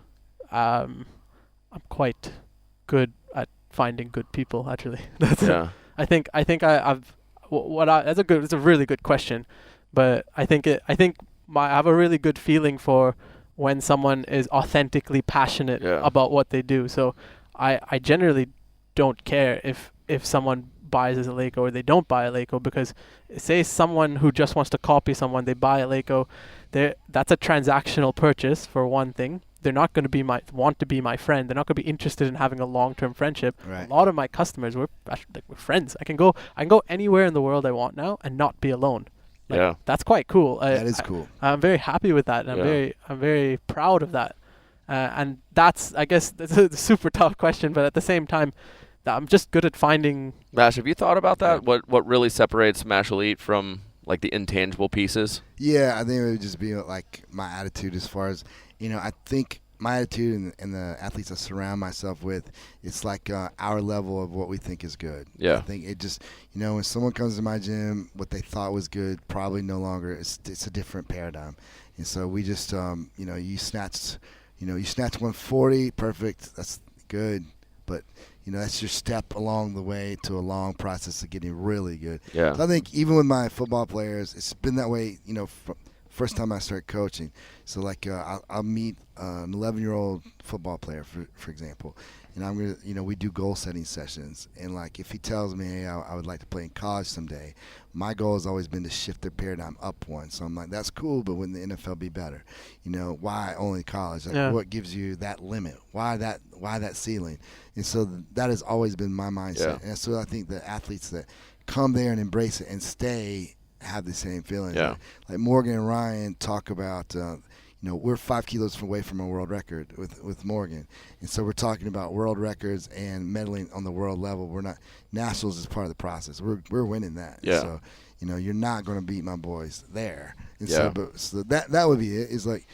I'm quite good at finding good people. Actually, that's Yeah. I think I've that's a really good question, but I think I have a really good feeling for when someone is authentically passionate Yeah. about what they do. So I generally don't care if someone buys a Leico or they don't buy a Leico, because say someone who just wants to copy someone, they buy a Leico, that's a transactional purchase for one thing. They're not going to want to be my friend. They're not going to be interested in having a long-term friendship. Right. A lot of my customers, we're friends. I can go anywhere in the world I want now and not be alone. Yeah. That's quite cool. That is cool. I'm very happy with that, and Yeah. I'm very proud of that. And that's, I guess, that's a super tough question, but at the same time, I'm just good at finding. Mash, have you thought about that? What really separates Mash Elite from like the intangible pieces? Yeah, I think it would just be like my attitude as far as, I think my attitude and the athletes I surround myself with, it's like our level of what we think is good. Yeah. I think it just, when someone comes to my gym, what they thought was good probably no longer, it's a different paradigm. And so we just, you snatched 140, perfect, that's good. But, that's your step along the way to a long process of getting really good. Yeah. So I think even with my football players, it's been that way, from first time I started coaching. So like I'll meet an 11-year-old football player, for example, and I'm gonna, we do goal setting sessions. And like if he tells me, hey, I would like to play in college someday, my goal has always been to shift their paradigm up one. So I'm like, that's cool, but wouldn't the NFL be better? Why only college? Like what gives you that limit? Why that ceiling? And so that has always been my mindset. Yeah. And so I think the athletes that come there and embrace it and stay have the same feelings. Yeah. Like Morgan and Ryan talk about, we're 5 kilos away from a world record with Morgan. And so we're talking about world records and medaling on the world level. We're not, nationals is part of the process. We're winning that. Yeah. So, you're not going to beat my boys there. And Yeah. so that would be it. Is like,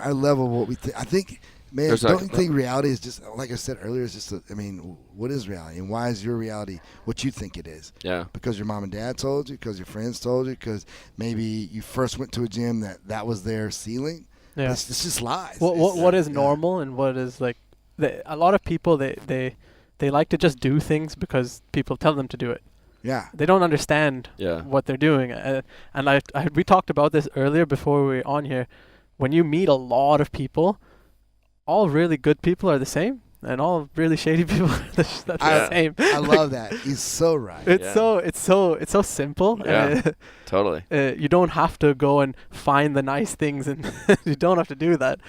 our level of what we think. I think, man, There's don't you think reality is just, like I said earlier, it's just, what is reality? And why is your reality what you think it is? Yeah. Because your mom and dad told you, because your friends told you, because maybe you first went to a gym that was their ceiling. Yeah. It's just lies. What is Yeah. normal and what is like? A lot of people they like to just do things because people tell them to do it. Yeah. They don't understand Yeah. what they're doing. And we talked about this earlier before we were on here. When you meet a lot of people, all really good people are the same, and all really shady people are the same. I love that. He's so right. It's Yeah. so simple. Yeah. Totally. You don't have to go and find the nice things, and you don't have to do that.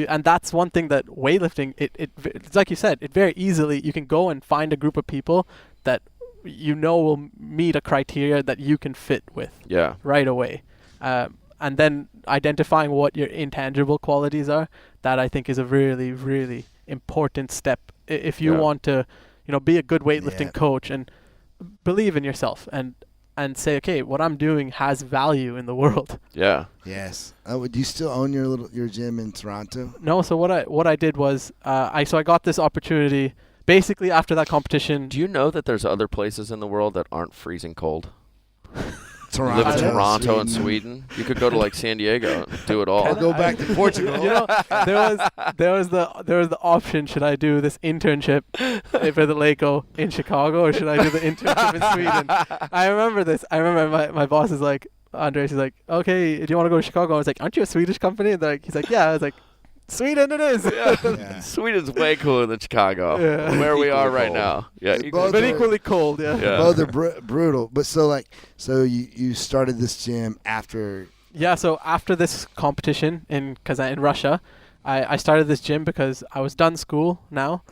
And that's one thing that weightlifting, it's like you said, it very easily, you can go and find a group of people that will meet a criteria that you can fit with Yeah. right away. And then identifying what your intangible qualities are, that I think is a really, really important step if you Yeah. want to, be a good weightlifting Yeah. coach and believe in yourself and say, okay, what I'm doing has value in the world. Yeah. Yes. Do you still own your gym in Toronto? No, so what I did was I got this opportunity basically after that competition. Do you know that there's other places in the world that aren't freezing cold? You live in Toronto, Toronto and Sweden. You could go to like San Diego and do it all. I'll go back to Portugal. there was the option: should I do this internship for the Leico in Chicago, or should I do the internship in Sweden? I remember this. I remember my boss is like, Andres, he's like, okay, do you want to go to Chicago? I was like, aren't you a Swedish company? And he's like, yeah. I was like, Sweden it is. Yeah. Sweden's way cooler than Chicago, Yeah. where we are Equally right cold. now. Yeah, Both equally But are- cold. equally cold, yeah. Yeah. Both are brutal. But so you started this gym after. Yeah, so after this competition in Russia, I started this gym because I was done school now.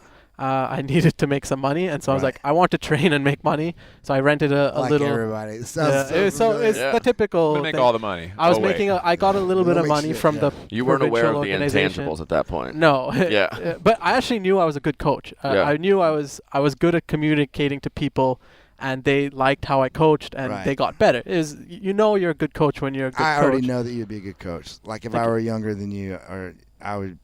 I needed to make some money, and so I was Right. like, I want to train and make money. So I rented a like little. everybody. It sounds It's Yeah. the typical. I'm gonna make thing. all the money. I was Oh, wait. making. I got a little bit of Make money shit, from yeah. the. You weren't aware of provincial the organization. intangibles at that point. No. Yeah. But I actually knew I was a good coach. Yeah. I knew I was good at communicating to people, and they liked how I coached, and Right. they got better. You're a good coach when you're a good I coach. already know that you'd be a good coach. Like if Thank I you. were younger than you, or I would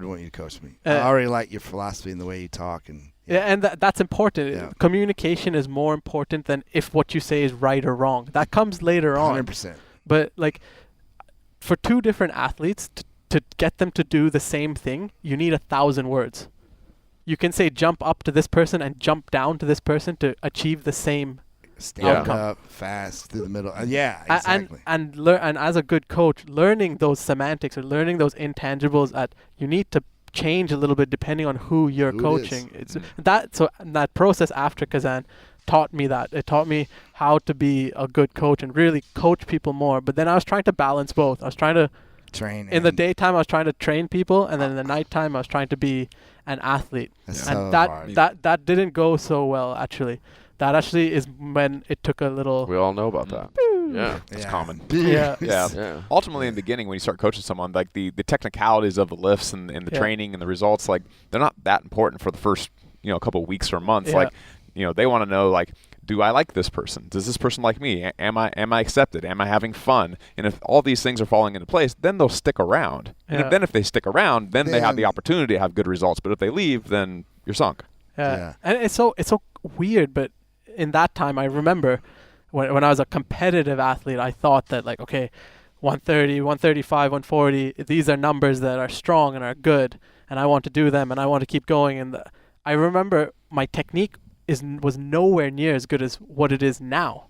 want you to coach me. I Uh, already like your philosophy and the way you talk, and Yeah, and that's important. Yeah. Communication is more important than if what you say is right or wrong. That comes later on. 100%. But like, for two different athletes to get them to do the same thing, you need 1,000 words. You can say jump up to this person and jump down to this person to achieve the same. Stand Outcome. up fast through the middle. Yeah, A- exactly. And as a good coach, learning those semantics or learning those intangibles you need to change a little bit depending on who you're Who it coaching. is. It's that process after Kazan taught me that. It taught me how to be a good coach and really coach people more. But then I was trying to balance both. I was trying to Train in the and- daytime I was trying to train people, and then in the nighttime I was trying to be an athlete. That's And so that hard. that didn't go so well actually. That actually is when it took a little. We all know about that. Yeah. It's common. Yeah. Yeah. Yeah. Ultimately, in the beginning, when you start coaching someone, like the technicalities of the lifts and the Yeah. training and the results, like they're not that important for the first couple of weeks or months. Yeah. Like they want to know, like, do I like this person? Does this person like me? Am I accepted? Am I having fun? And if all these things are falling into place, then they'll stick around. Yeah. And then if they stick around, then they have the Then- opportunity to have good results. But if they leave, then you're sunk. Yeah. And it's so weird, but in that time I remember when I was a competitive athlete, I thought that like, okay, 130, 135, 140, these are numbers that are strong and are good, and I want to do them and I want to keep going. And I remember my technique was nowhere near as good as what it is now.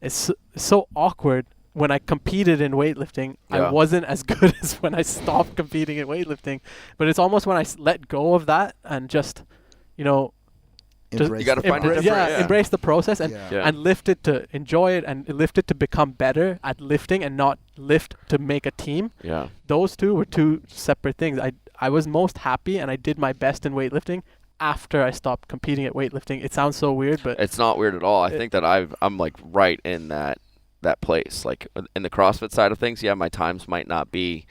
It's so awkward. When I competed in weightlifting, Yeah. I wasn't as good as when I stopped competing in weightlifting. But it's almost when I let go of that and just, Embrace You gotta the find a process. different- yeah. embrace the process and Yeah. Yeah. and lift it to enjoy it and lift it to become better at lifting and not lift to make a team. Yeah. Those two were two separate things. I was most happy and I did my best in weightlifting after I stopped competing at weightlifting. It sounds so weird, but It's not weird at all. I think that I'm like right in that place. Like in the CrossFit side of things, yeah, my times might not be.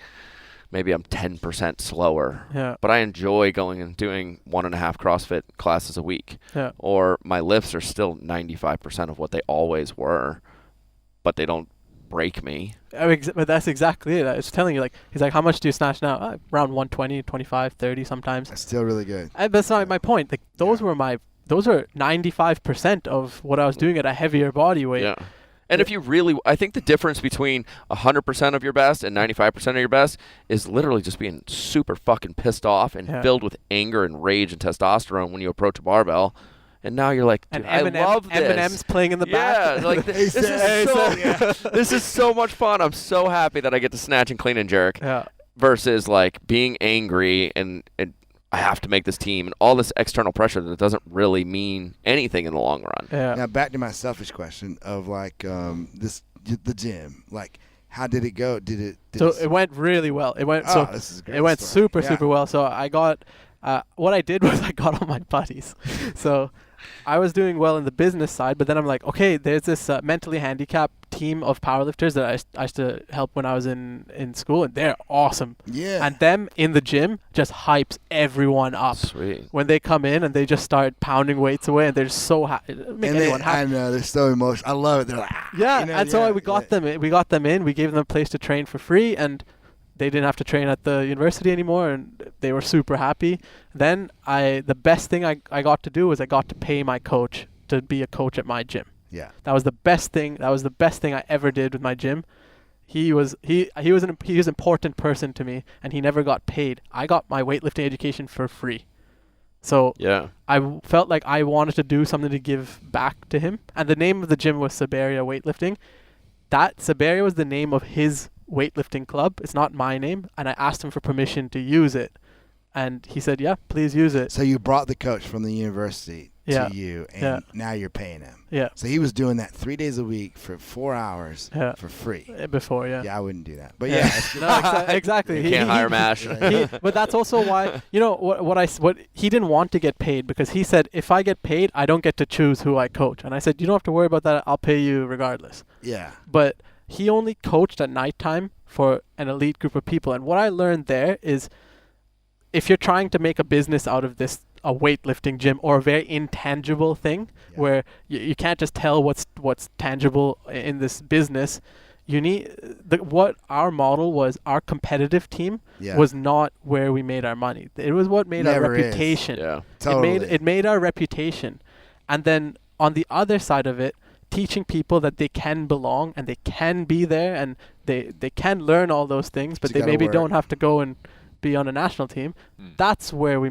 Maybe I'm 10% slower. yeah, But I enjoy going and doing 1.5 CrossFit classes a week. yeah, Or my lifts are still 95% of what they always were, but they don't break me. but that's exactly it. I was telling you, like, he's like, how much do you snatch now? Around 120, 25, 30 sometimes. That's still really good. That's not my point. Like, those Yeah. were 95% of what I was doing at a heavier body weight. Yeah. And if you really, I think the difference between 100% of your best and 95% of your best is literally just being super fucking pissed off and Yeah. filled with anger and rage and testosterone when you approach a barbell. And now you're like, And dude, I love this. Eminem's playing in the Yeah, back. like this this is so much fun. I'm so happy that I get to snatch and clean and jerk yeah. versus like being angry and I have to make this team and all this external pressure that doesn't really mean anything in the long run. Yeah. Now back to my selfish question of like the gym. Like, how did it go? So it went really well. It went this is a great it went story. super Yeah. super well. So I got what I did was I got all my buddies. So I was doing well in the business side, but then I'm like, okay, there's this mentally handicapped team of powerlifters that I used to help when I was in school, and they're awesome. Yeah. And them in the gym just hypes everyone up. Sweet. When they come in and they just start pounding weights away, and they're just so happy. Make and anyone happy. I know they're so emotional. I love it. They're like, Yeah, you know, and so yeah, we got yeah. them. We got them in. We gave them a place to train for free, and they didn't have to train at the university anymore, and they were super happy. Then the best thing I got to do was I got to pay my coach to be a coach at my gym. Yeah. That was the best thing. That was the best thing I ever did with my gym. He was an important person to me, and he never got paid. I got my weightlifting education for free. So Yeah. I felt like I wanted to do something to give back to him. And the name of the gym was Siberia Weightlifting. That Siberia was the name of his weightlifting club. It's not my name. And I asked him for permission to use it. And he said, yeah, please use it. So you brought the coach from the university Yeah. to you, and Yeah. now you're paying him. Yeah. So he was doing that 3 days a week for 4 hours Yeah. for free. Before, yeah. Yeah, I wouldn't do that. But yeah, it's good. No, exactly. You can't hire Mash. But that's also why, you know, what he didn't want to get paid, because he said, if I get paid, I don't get to choose who I coach. And I said, you don't have to worry about that. I'll pay you regardless. Yeah. But he only coached at nighttime for an elite group of people. And what I learned there is, if you're trying to make a business out of this, a weightlifting gym, or a very intangible thing, where you can't just tell what's tangible in this business, you need what our model was. Our competitive team was not where we made our money. It was what made Never our reputation. Yeah. Totally. It made our reputation. And then on the other side of it, teaching people that they can belong and they can be there and they can learn all those things, but they maybe don't have to go and be on a national team. That's where we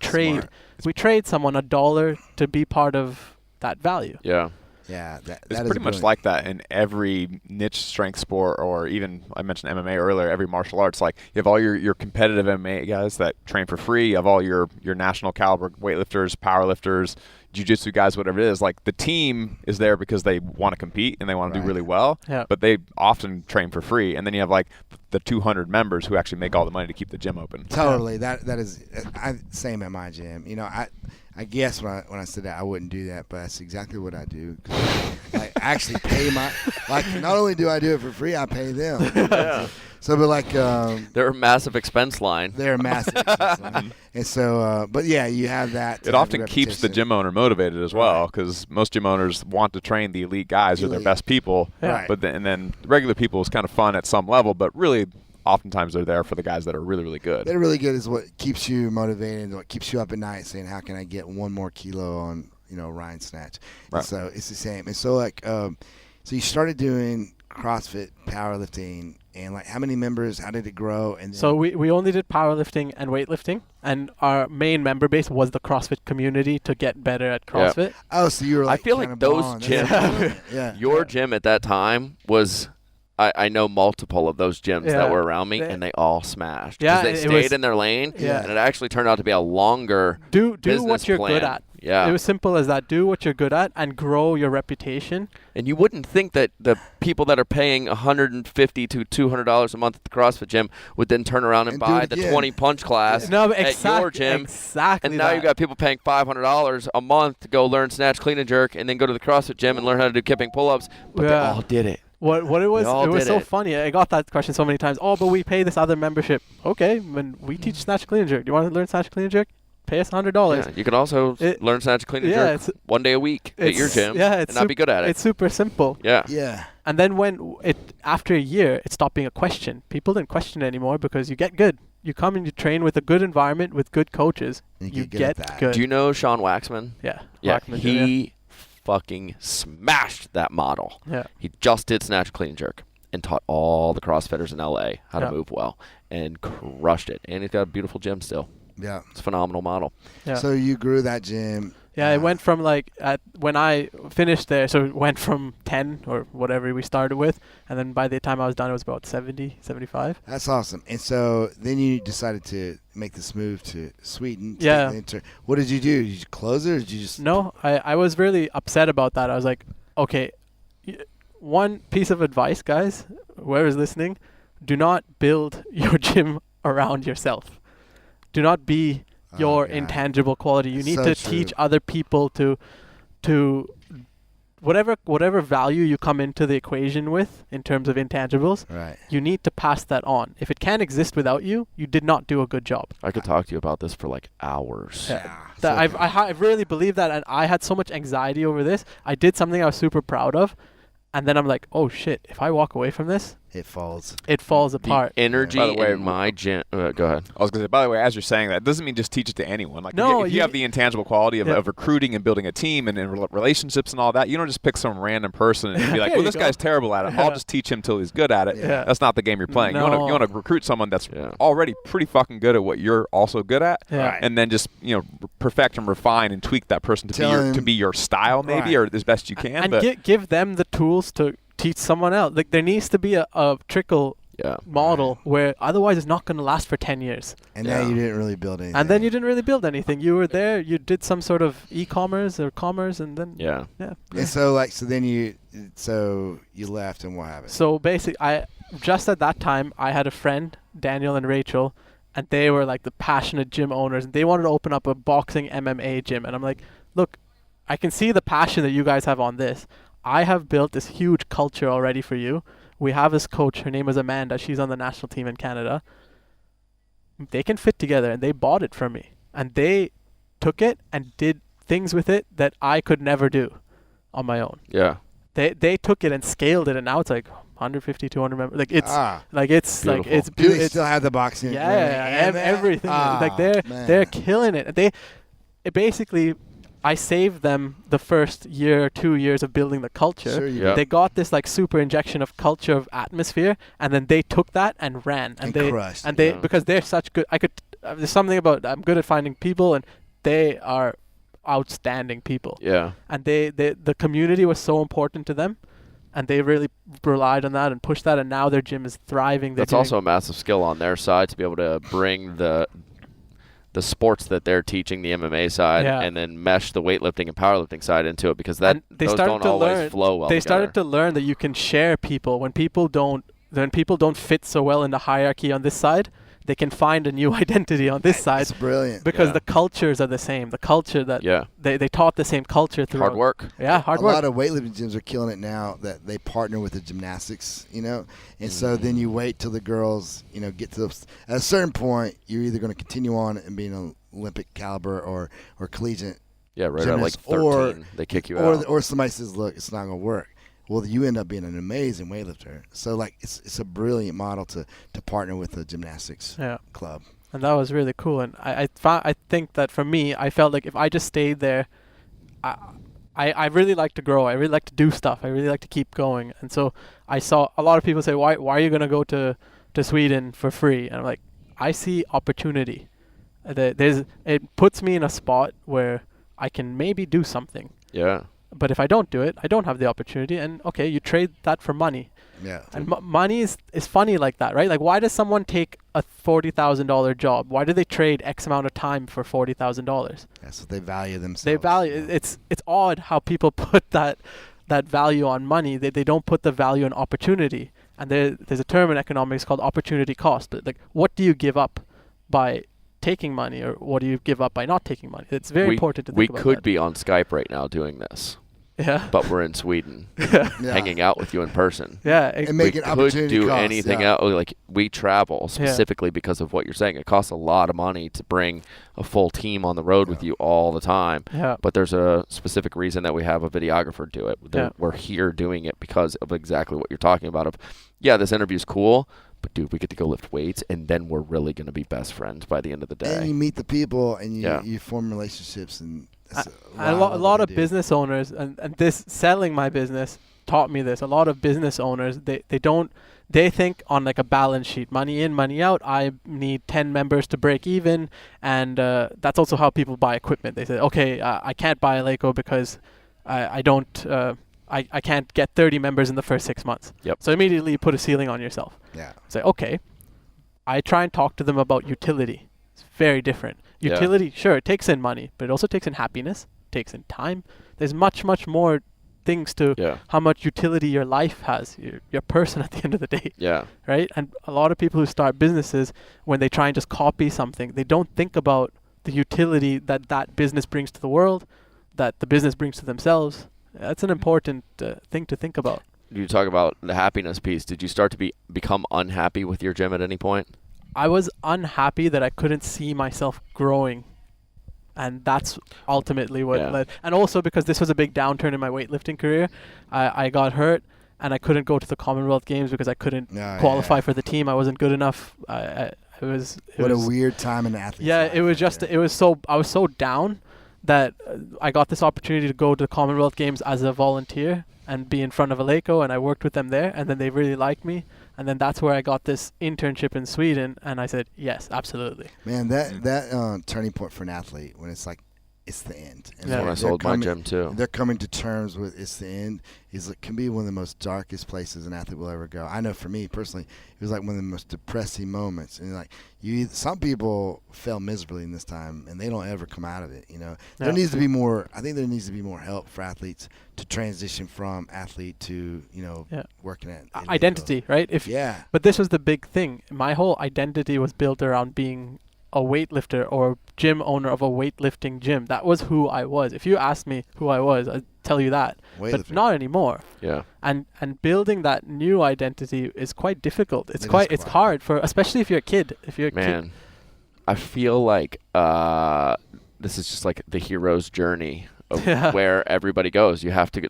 trade. Smart. We trade someone $1 to be part of that value. Yeah. Yeah, that It's is pretty much brilliant. like that in every niche strength sport, or even, I mentioned MMA earlier, every martial arts. Like, you have all your competitive MMA guys that train for free. You have all your national caliber weightlifters, powerlifters, jiu-jitsu guys, whatever it is. Like, the team is there because they want to compete and they want to do really well, but they often train for free. And then you have like the 200 members who actually make all the money to keep the gym open. Totally. That is same at my gym. You know, I guess when I said that I wouldn't do that, but that's exactly what I do. 'Cause I actually pay not only do I do it for free, I pay them. Yeah. So, but like They're a massive expense line. they're a massive expense line. And so, but yeah, you have that. It often keeps the gym owner motivated as well, because most gym owners want to train the elite guys or their best people. Right. But then regular people is kind of fun at some level, but really oftentimes they're there for the guys that are really, really good. They're really good is what keeps you motivated and what keeps you up at night saying, how can I get one more kilo on, Ryan Snatch? Right. And so it's the same. And so like, so you started doing CrossFit powerlifting, and like how many members, how did it grow? And then So we only did powerlifting and weightlifting, and our main member base was the CrossFit community to get better at CrossFit. oh, so you were like, I feel kinda like those bond. gyms, yeah. your gym at that time was, I know multiple of those gyms that were around me, and they all smashed. 'Cause Yeah, they it stayed was- in their lane, Yeah. and it actually turned out to be a longer Do business what you're plan. good at. Yeah. It was simple as that. Do what you're good at and grow your reputation. And you wouldn't think that the people that are paying $150 to $200 a month at the CrossFit gym would then turn around and And do buy it the again. 20 punch class No, but at your gym. exactly. And now you've got people paying $500 a month to go learn snatch, clean, and jerk, and then go to the CrossFit gym and learn how to do kipping pull-ups. But they all did it. What it was? all It was did so it. funny. I got that question so many times. Oh, but we pay this other membership. Okay, when we teach snatch, clean, and jerk. Do you want to learn snatch, clean, and jerk? Pay us $100. Yeah, you can also learn snatch, clean, and jerk it's- one day a week at your gym and not be good at it. It's super simple. Yeah. Yeah. And then after a year, it stopped being a question. People didn't question it anymore because you get good. You come and you train with a good environment with good coaches. You You get good at get that. good. Do you know Sean Waxman? Yeah. Yeah. Whackman, He fucking smashed that model. Yeah. He just did snatch, clean, and jerk and taught all the CrossFitters in LA how to move well and crushed it. And he's got a beautiful gym still. Yeah. It's a phenomenal model. Yeah. So you grew that gym. Yeah, it went from when I finished there, so it went from 10 or whatever we started with, and then by the time I was done, it was about 70, 75. That's awesome. And so then you decided to make this move to Sweden. Yeah. What did you do? Did you close it, or did you just? No, I was really upset about that. I was like, okay, one piece of advice, guys, whoever's listening, do not build your gym around yourself. Do not be your God. intangible quality. You need So to true. teach other people to whatever value you come into the equation with in terms of intangibles, Right. you need to pass that on. If it can't exist without you, you did not do a good job. I could talk to you about this for like hours. Yeah. I really believe that, and I had so much anxiety over this. I did something I was super proud of, and then I'm like, oh shit, if I walk away from this, It falls. it falls The apart. energy By the way, in my gym. Go ahead. I was going to say, by the way, as you're saying that, it doesn't mean just teach it to anyone. Like, No, if you you- have the intangible quality of, Yeah. of recruiting and building a team and relationships and all that, you don't just pick some random person and be like, There well, you this go. guy's terrible at it. I'll just teach him till he's good at it. Yeah. That's not the game you're playing. You No. want to recruit someone that's Yeah. already pretty fucking good at what you're also good at, Yeah. Right. and then just perfect and refine and tweak that person Tell to him- be your style, maybe, Right. or as best you can. And but give them the tools to teach someone else. Like there needs to be a trickle model where otherwise it's not going to last for 10 years. And now you didn't really build anything. And then you didn't really build anything. You were there, you did some sort of e-commerce or commerce, and then And so then you left, and what happened? So basically, just at that time, I had a friend, Daniel and Rachel, and they were like the passionate gym owners, and they wanted to open up a boxing MMA gym. And I'm like, look, I can see the passion that you guys have on this. I have built this huge culture already for you. We have this coach. Her name is Amanda. She's on the national team in Canada. They can fit together, and they bought it from me. And they took it and did things with it that I could never do on my own. Yeah. They took it and scaled it, and now it's like 150, 200 members. Like it's Beautiful. Do they still have the boxing? and everything. Like they're killing it. It basically, I saved them the first year, 2 years of building the culture. Sure you They got this like super injection of culture, of atmosphere, and then they took that and ran. And they crushed. And they, because they're such good, there's something about, I'm good at finding people, and they are outstanding people. Yeah. And the community was so important to them, and they really relied on that and pushed that, and now their gym is thriving. That's also a massive skill on their side to be able to bring the sports that they're teaching, the MMA side, and then mesh the weightlifting and powerlifting side into it, because those don't always flow well They together. started to learn that you can share people. When people don't fit so well in the hierarchy on this side, they can find a new identity on this side. It's brilliant. Because the cultures are the same. The culture that they taught the same culture through hard work. Yeah, hard work. A lot of weightlifting gyms are killing it now that they partner with the gymnastics, and so then you wait till the girls, get to at a certain point, you're either going to continue on and be an Olympic caliber or collegiate. Yeah, right at like gymnast, 13, they kick you out. Or somebody says, look, it's not going to work. Well, you end up being an amazing weightlifter. So, like, it's a brilliant model to partner with a gymnastics club. And that was really cool. And I think that for me, I felt like if I just stayed there, I really like to grow. I really like to do stuff. I really like to keep going. And so I saw a lot of people say, why are you going to go to Sweden for free? And I'm like, I see opportunity. It puts me in a spot where I can maybe do something. Yeah. But if I don't do it, I don't have the opportunity. And okay, you trade that for money. Yeah. And money is funny like that, right? Like, why does someone take a $40,000 job? Why do they trade X amount of time for $40,000? That's what they value themselves. They value it's odd how people put that value on money. They don't put the value on opportunity. And there's a term in economics called opportunity cost. Like, what do you give up by taking money, or what do you give up by not taking money? It's very important to think about We could that. be on Skype right now doing this. Yeah. But we're in Sweden, hanging out with you in person. Yeah. And making we could opportunity do costs, anything else. Like, we travel specifically because of what you're saying. It costs a lot of money to bring a full team on the road with you all the time. Yeah. But there's a specific reason that we have a videographer do it. We're here doing it because of exactly what you're talking about. This interview's cool, but dude, we get to go lift weights, and then we're really going to be best friends by the end of the day. And you meet the people, and you form relationships, and a lot of business owners, and this selling my business taught me this. A lot of business owners, they think on like a balance sheet, money in, money out. I need 10 members to break even, and that's also how people buy equipment. They say, okay, I can't buy a Leico because I can't get 30 members in the first 6 months. Yep. So immediately you put a ceiling on yourself. Yeah. Say, okay, I try and talk to them about utility. It's very different. Utility, sure, it takes in money, but it also takes in happiness, takes in time. There's much, much more things to how much utility your life has, your person at the end of the day. Yeah. Right? And a lot of people who start businesses, when they try and just copy something, they don't think about the utility that business brings to the world, that the business brings to themselves. That's an important thing to think about. You talk about the happiness piece. Did you start to become unhappy with your gym at any point? I was unhappy that I couldn't see myself growing. And that's ultimately what led. And also because this was a big downturn in my weightlifting career. I got hurt, and I couldn't go to the Commonwealth Games because I couldn't qualify for the team. I wasn't good enough. It was a weird time in the athlete's life. It was just, I was so down that I got this opportunity to go to the Commonwealth Games as a volunteer and be in front of a Leico, and I worked with them there, and then they really liked me. And then that's where I got this internship in Sweden, and I said, yes, absolutely. Man, that turning point for an athlete, when it's like it's the end. That's when I sold my gym too. They're coming to terms with it's the end. It can be one of the most darkest places an athlete will ever go. I know for me personally, it was like one of the most depressing moments. And like some people fail miserably in this time, and they don't ever come out of it. There needs to be more. I think there needs to be more help for athletes to transition from athlete to working at identity, right? But this was the big thing. My whole identity was built around being a weightlifter or gym owner of a weightlifting gym. That was who I was. If you asked me who I was, I'd tell you that. But not anymore. Yeah. And building that new identity is quite difficult. It's hard for, especially if you're a kid. Man, I feel like this is just like the hero's journey of where everybody goes. You have to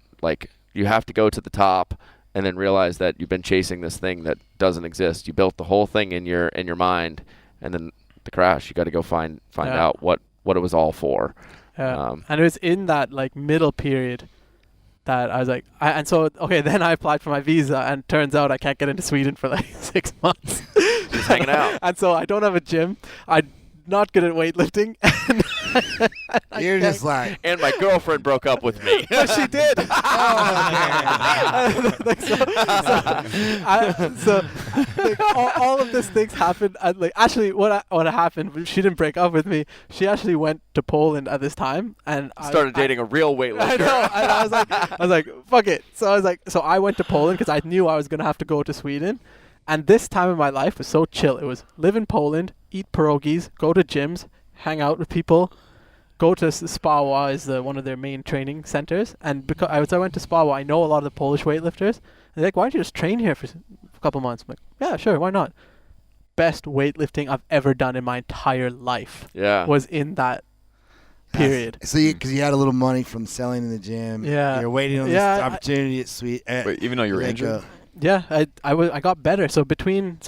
go to the top and then realize that you've been chasing this thing that doesn't exist. You built the whole thing in your mind, and then the crash, you got to go find out what it was all for. And it was in that like middle period that I was like, then I applied for my visa, and turns out I can't get into Sweden for like 6 months. Just hanging out. And so I don't have a gym. I'm not good at weightlifting. You're just like, and my girlfriend broke up with me. No, she did. All of these things happened. And like, actually, what happened? She didn't break up with me. She actually went to Poland at this time, and started dating a real weightlifter. I know. And I was like, fuck it. So I went to Poland because I knew I was gonna have to go to Sweden. And this time in my life was so chill. It was live in Poland, eat pierogies, go to gyms, hang out with people, go to Spawa is one of their main training centers. And because I went to Spawa, I know a lot of the Polish weightlifters. And they're like, why don't you just train here for a couple months? I'm like, yeah, sure, why not? Best weightlifting I've ever done in my entire life was in that period. So because you had a little money from selling in the gym. Yeah. You're waiting on this opportunity at Sweden. Wait, even though you were injured? Yeah, I got better. So between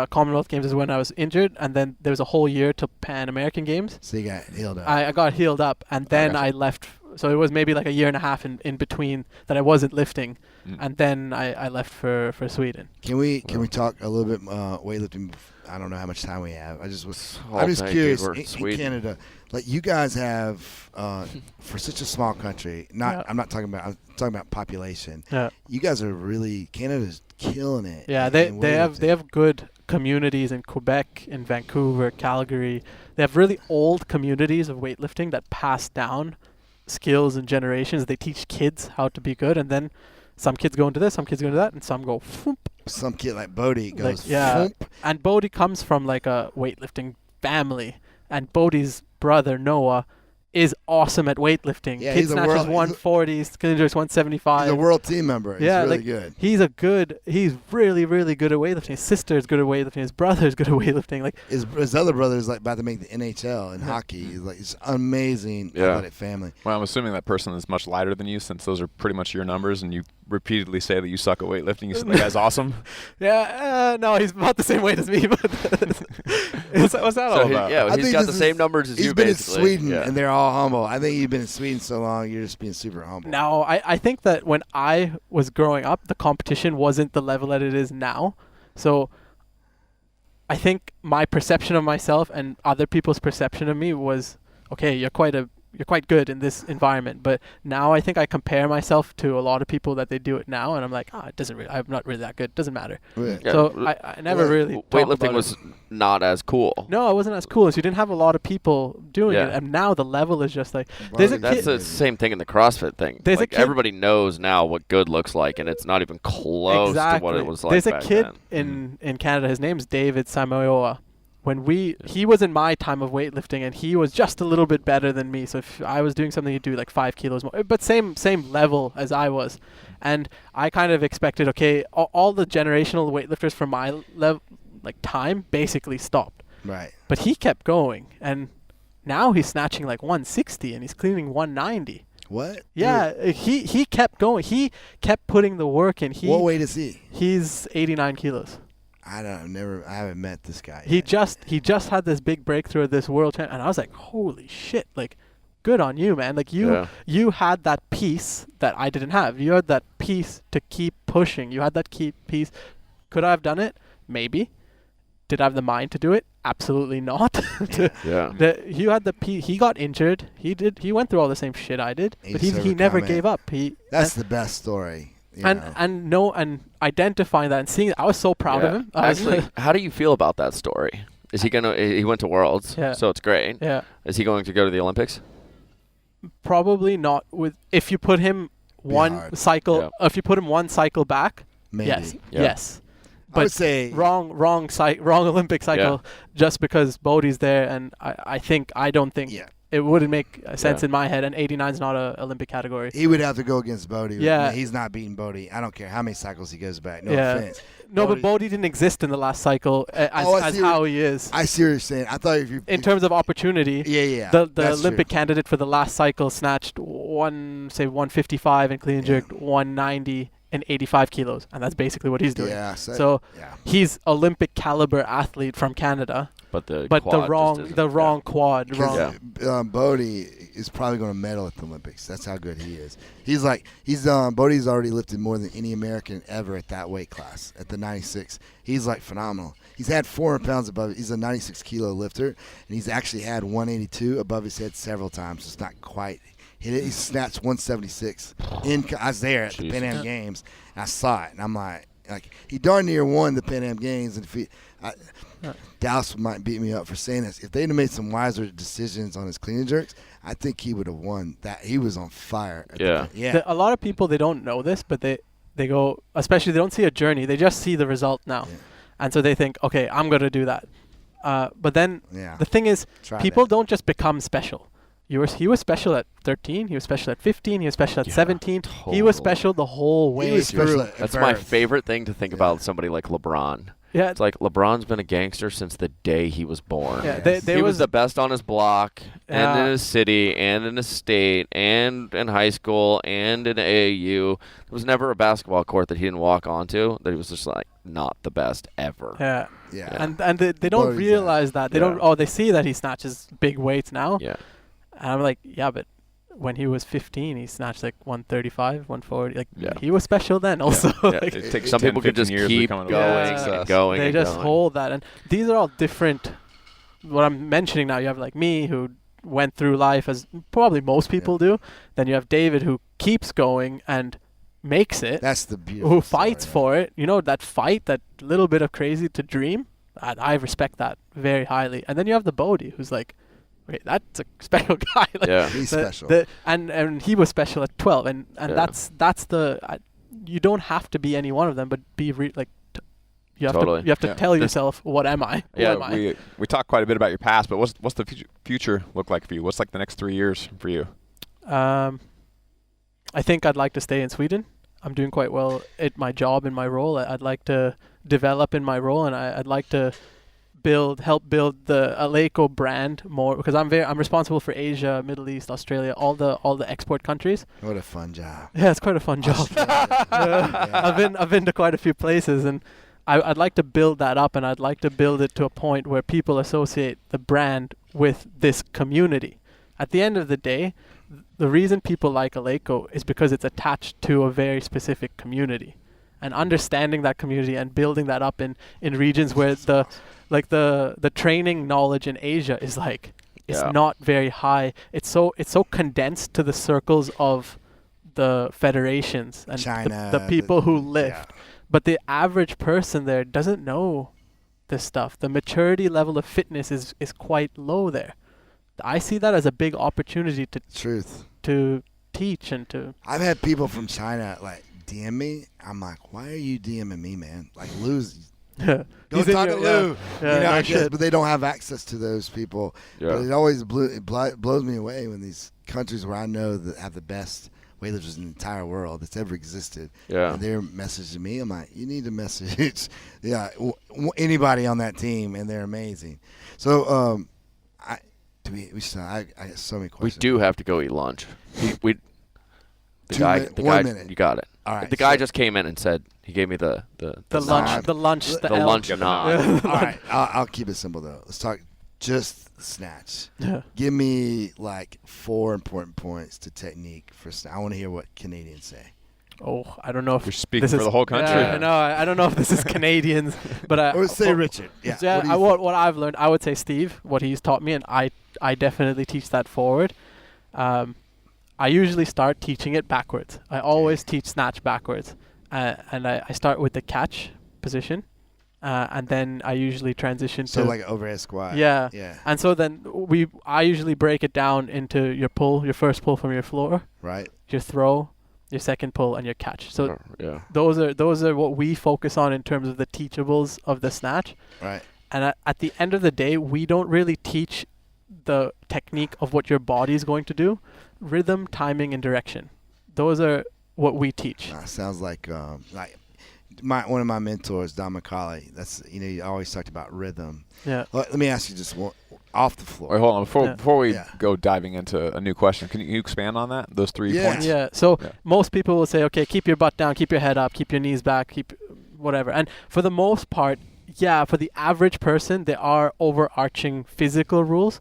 Commonwealth Games is when I was injured, and then there was a whole year to Pan American Games. So you got healed up. I got healed up, and then I left. So it was maybe like a year and a half in between that I wasn't lifting, and then I left for Sweden. Can we talk a little bit weightlifting? I don't know how much time we have. I'm just curious. In Canada, like you guys have for such a small country. I'm talking about population. Yeah. You guys are really Canada's killing it. Yeah, they have good communities in Quebec, in Vancouver, Calgary. They have really old communities of weightlifting that pass down skills and generations. They teach kids how to be good, and then some kids go into this, some kids go into that, and some go foomp. Some kid like Bodie goes foomp. And Bodie comes from like a weightlifting family, and Bodie's brother Noah is awesome at weightlifting. Yeah, Kid snatches 140, skinny jerks 175. He's a world team member. He's really good. He's really, really good at weightlifting. His sister is good at weightlifting. His brother is good at weightlifting. Like his other brother is like about to make the NHL in hockey. He's like it's amazing athletic family. Well, I'm assuming that person is much lighter than you, since those are pretty much your numbers, and you repeatedly say that you suck at weightlifting. You say the guy's awesome. Yeah, no, he's about the same weight as me. But what's that all about? Yeah, he's got the same numbers as you. He's been basically. in Sweden, and they're all humble. I think you've been in Sweden so long, you're just being super humble. No, I think that when I was growing up, the competition wasn't the level that it is now. So I think my perception of myself and other people's perception of me was, okay, you're quite good in this environment. But now I think I compare myself to a lot of people that they do it now, and I'm like, it doesn't really. I'm not really that good. It doesn't matter. Yeah. So I never really. Weightlifting was not as cool. No, it wasn't as cool. So you didn't have a lot of people doing it, and now the level is just like. That's the same thing in the CrossFit thing. Everybody knows now what good looks like, and it's not even close to what it was like. There's a back kid then. in Canada. His name's David Samoyoa. He was in my time of weightlifting, and he was just a little bit better than me. So if I was doing something, he'd do like 5 kilos more, but same level as I was. And I kind of expected, okay, all the generational weightlifters from my level, like time, basically stopped. Right. But he kept going, and now he's snatching like 160, and he's cleaning 190. What? Yeah, he kept going. He kept putting the work in. What weight is he? He's 89 kilos. I haven't met this guy yet. He just had this big breakthrough at this world champ, and I was like, holy shit, like, good on you, man. Like you had that piece that I didn't have. You had that piece to keep pushing. You had that key piece. Could I have done it? Maybe. did I have the mind to do it? Absolutely not. Yeah. He got injured. He went through all the same shit I did, but he never gave up. That's the best story. And identifying that and seeing it, I was so proud of him. Actually, how do you feel about that story? Is he he went to Worlds, so it's great. Yeah. Is he going to go to the Olympics? Probably not if you put him one cycle back. Maybe. Yes. But I would say wrong Olympic cycle just because Bodie's there, and I don't think it wouldn't make sense in my head, and 89 is not a Olympic category. He would have to go against Bodie. Yeah. He's not beating Bodie. I don't care how many cycles he goes back. No offense. No, but Bodie didn't exist in the last cycle as how he is. I see what you're saying. I thought in terms of opportunity, the Olympic candidate for the last cycle snatched 155 and clean and jerked 190 and 85 kilos, and that's basically what he's doing. So he's Olympic caliber athlete from Canada. But the wrong quad. Bodie is probably going to medal at the Olympics. That's how good he is. Bodie's already lifted more than any American ever at that weight class at the 96. He's like phenomenal. He's had 400 pounds above it. He's a 96 kilo lifter, and he's actually had 182 above his head several times. It's not quite. He snatched 176. I was there at the Pan Am Games, and I saw it, and I'm like he darn near won the Pan Am Games, and Dallas might beat me up for saying this. If they'd have made some wiser decisions on his clean and jerks, I think he would have won. That he was on fire. A lot of people, they don't know this, but they go, especially they don't see a journey. They just see the result now, and so they think, okay, I'm gonna do that. But then the thing is, people don't just become special. He was special at 13. He was special at 15. He was special at 17. He was special the whole way through. That's my favorite thing to think about somebody like LeBron. Yeah, it's like LeBron's been a gangster since the day he was born. Yeah, he was the best on his block, and in his city, and in his state, and in high school, and in AAU. There was never a basketball court that he didn't walk onto that he was just like not the best ever. Yeah. And they don't realize that. They don't. Oh, they see that he snatches big weights now. Yeah. And I'm like, but when he was 15, he snatched like 135, 140. Like he was special then also. It takes some people could just keep going and going. They just hold that, and these are all different. What I'm mentioning now, you have like me who went through life as probably most people do. Then you have David who keeps going and makes it. That's the beautiful. Who fights for it? You know, that fight, that little bit of crazy to dream. I respect that very highly. And then you have the Bodie who's like, okay, that's a special guy. He's special. And he was special at 12, and that's the. You don't have to be any one of them, but be you have to tell yourself, what am I? Who am I? We talked quite a bit about your past, but what's the future look like for you? What's like the next 3 years for you? I think I'd like to stay in Sweden. I'm doing quite well at my job and my role. I'd like to develop in my role, and I'd like to help build the Aleco brand more, because I'm responsible for Asia, Middle East, Australia, all the export countries. What a fun job! Yeah, it's quite a fun job. I've been to quite a few places, and I'd like to build that up, and I'd like to build it to a point where people associate the brand with this community. At the end of the day, the reason people like Aleco is because it's attached to a very specific community, and understanding that community and building that up in regions where the training knowledge in Asia is not very high. It's so condensed to the circles of the federations and China, the people who lift. But the average person there doesn't know this stuff. The maturity level of fitness is quite low there. I see that as a big opportunity to teach and to. I've had people from China DM me. I'm like, why are you DMing me, man? Like, Lou's. Don't talk to Lou. But they don't have access to those people. Yeah. But it always blows me away when these countries where I know that have the best weightlifters in the entire world that's ever existed. Yeah. And they're messaging me. I'm like, you need to message anybody on that team, and they're amazing. So I have so many questions. We do have to go eat lunch. The guy, minute. You got it. All right. The guy just came in and said he gave me the lunch nod. All right. I'll keep it simple though. Let's talk just snatch. Yeah. Give me 4 important points to technique for snatch. I want to hear what Canadians say. I don't know if You're speaking this for is, the whole country. Yeah, I know. I don't know if this is Canadians, but Or say Richard. Yeah. Yeah, what I've learned, I would say Steve, what he's taught me, and I definitely teach that forward. I usually start teaching it backwards. I always teach snatch backwards, and I start with the catch position, and then I usually transition So to like an overhead squat. yeah. Yeah. And so then I usually break it down into your first pull from your floor, Right. your throw, your second pull, and your catch. So yeah. those are what we focus on in terms of the teachables of the snatch. Right. And at the end of the day, we don't really teach the technique of what your body is going to do. Rhythm, timing, and direction. Those are what we teach. Sounds like one of my mentors, Don McCauley. That's he always talked about rhythm. Yeah. Let me ask you just one off the floor. Wait, hold on. Before we Yeah. go diving into a new question, can you expand on that? Those 3 Yeah. points? Yeah. So Yeah. most people will say, okay, keep your butt down, keep your head up, keep your knees back, keep whatever. And for the most part, yeah, for the average person, there are overarching physical rules.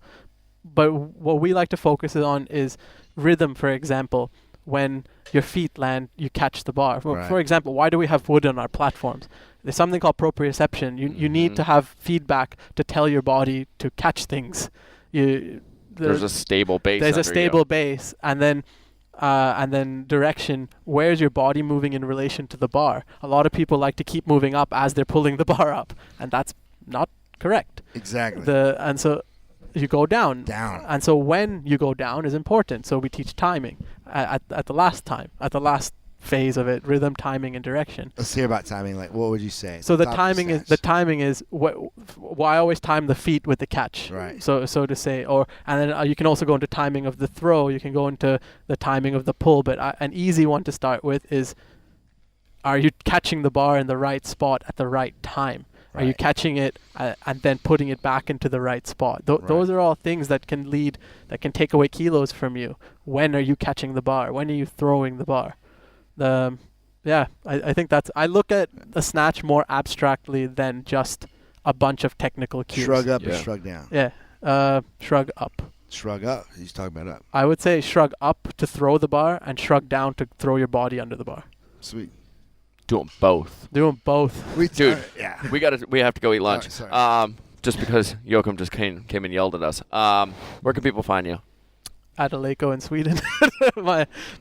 But what we like to focus on is rhythm, for example. When your feet land, you catch the bar. Right. For example, why do we have wood on our platforms? There's something called proprioception. You need to have feedback to tell your body to catch things. There's a stable base. There's a under stable you. base, and then direction. Where's your body moving in relation to the bar? A lot of people like to keep moving up as they're pulling the bar up, and that's not correct. Exactly. And so you go down. Down. And so when you go down is important. So we teach timing at the last phase of it, rhythm, timing, and direction. Let's hear about timing. Like, what would you say? So the Top of timing is why I always time the feet with the catch. Right. So to say, and then you can also go into timing of the throw. You can go into the timing of the pull. But an easy one to start with is: are you catching the bar in the right spot at the right time? Are you Right. catching it and then putting it back into the right spot? Those are all things that can take away kilos from you. When are you catching the bar? When are you throwing the bar? I think I look at the snatch more abstractly than just a bunch of technical cues. Shrug up or Yeah. shrug down? Yeah, shrug up. Shrug up. He's talking about up. I would say shrug up to throw the bar and shrug down to throw your body under the bar. Sweet. Doing both. Doing both. Dude, yeah. We have to go eat lunch. Sorry. Just because Joachim just came and yelled at us. Where can people find you? Adeleko in Sweden.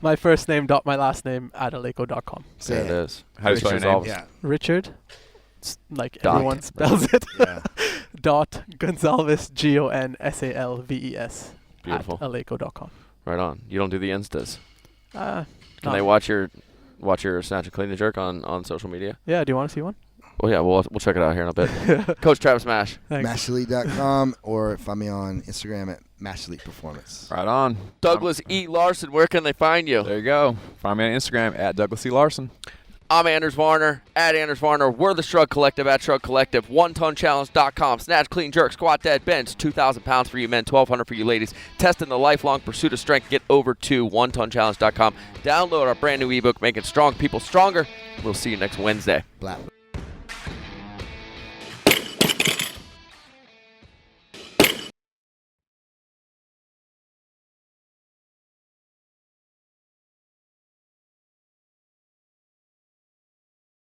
my first name dot my last name adeleko.com. Say There it. it is. How do you spell your name? Yeah. Richard, like Dot. everyone spells it. Yeah. Dot Gonsalves Gonsalves Beautiful. at aleko.com. Right on. You don't do the instas. Can Can they watch your Snatch and Clean and Jerk on social media? Yeah, do you want to see one? Oh yeah, we'll check it out here in a bit. Coach Travis Mash. Thanks. Mashelite.com or find me on Instagram at Mashelite Performance. Right on. Douglas E. Larson, where can they find you? There you go. Find me on Instagram at Douglas E. Larson. I'm Anders Varner, at Anders Varner. We're the Shrug Collective, at Shrug Collective. OneTonChallenge.com. Snatch, clean, jerk, squat, dead, bench. 2,000 pounds for you men, 1,200 for you ladies. Testing the lifelong pursuit of strength. Get over to OneTonChallenge.com. Download our brand new ebook, Making Strong People Stronger. We'll see you next Wednesday. Black.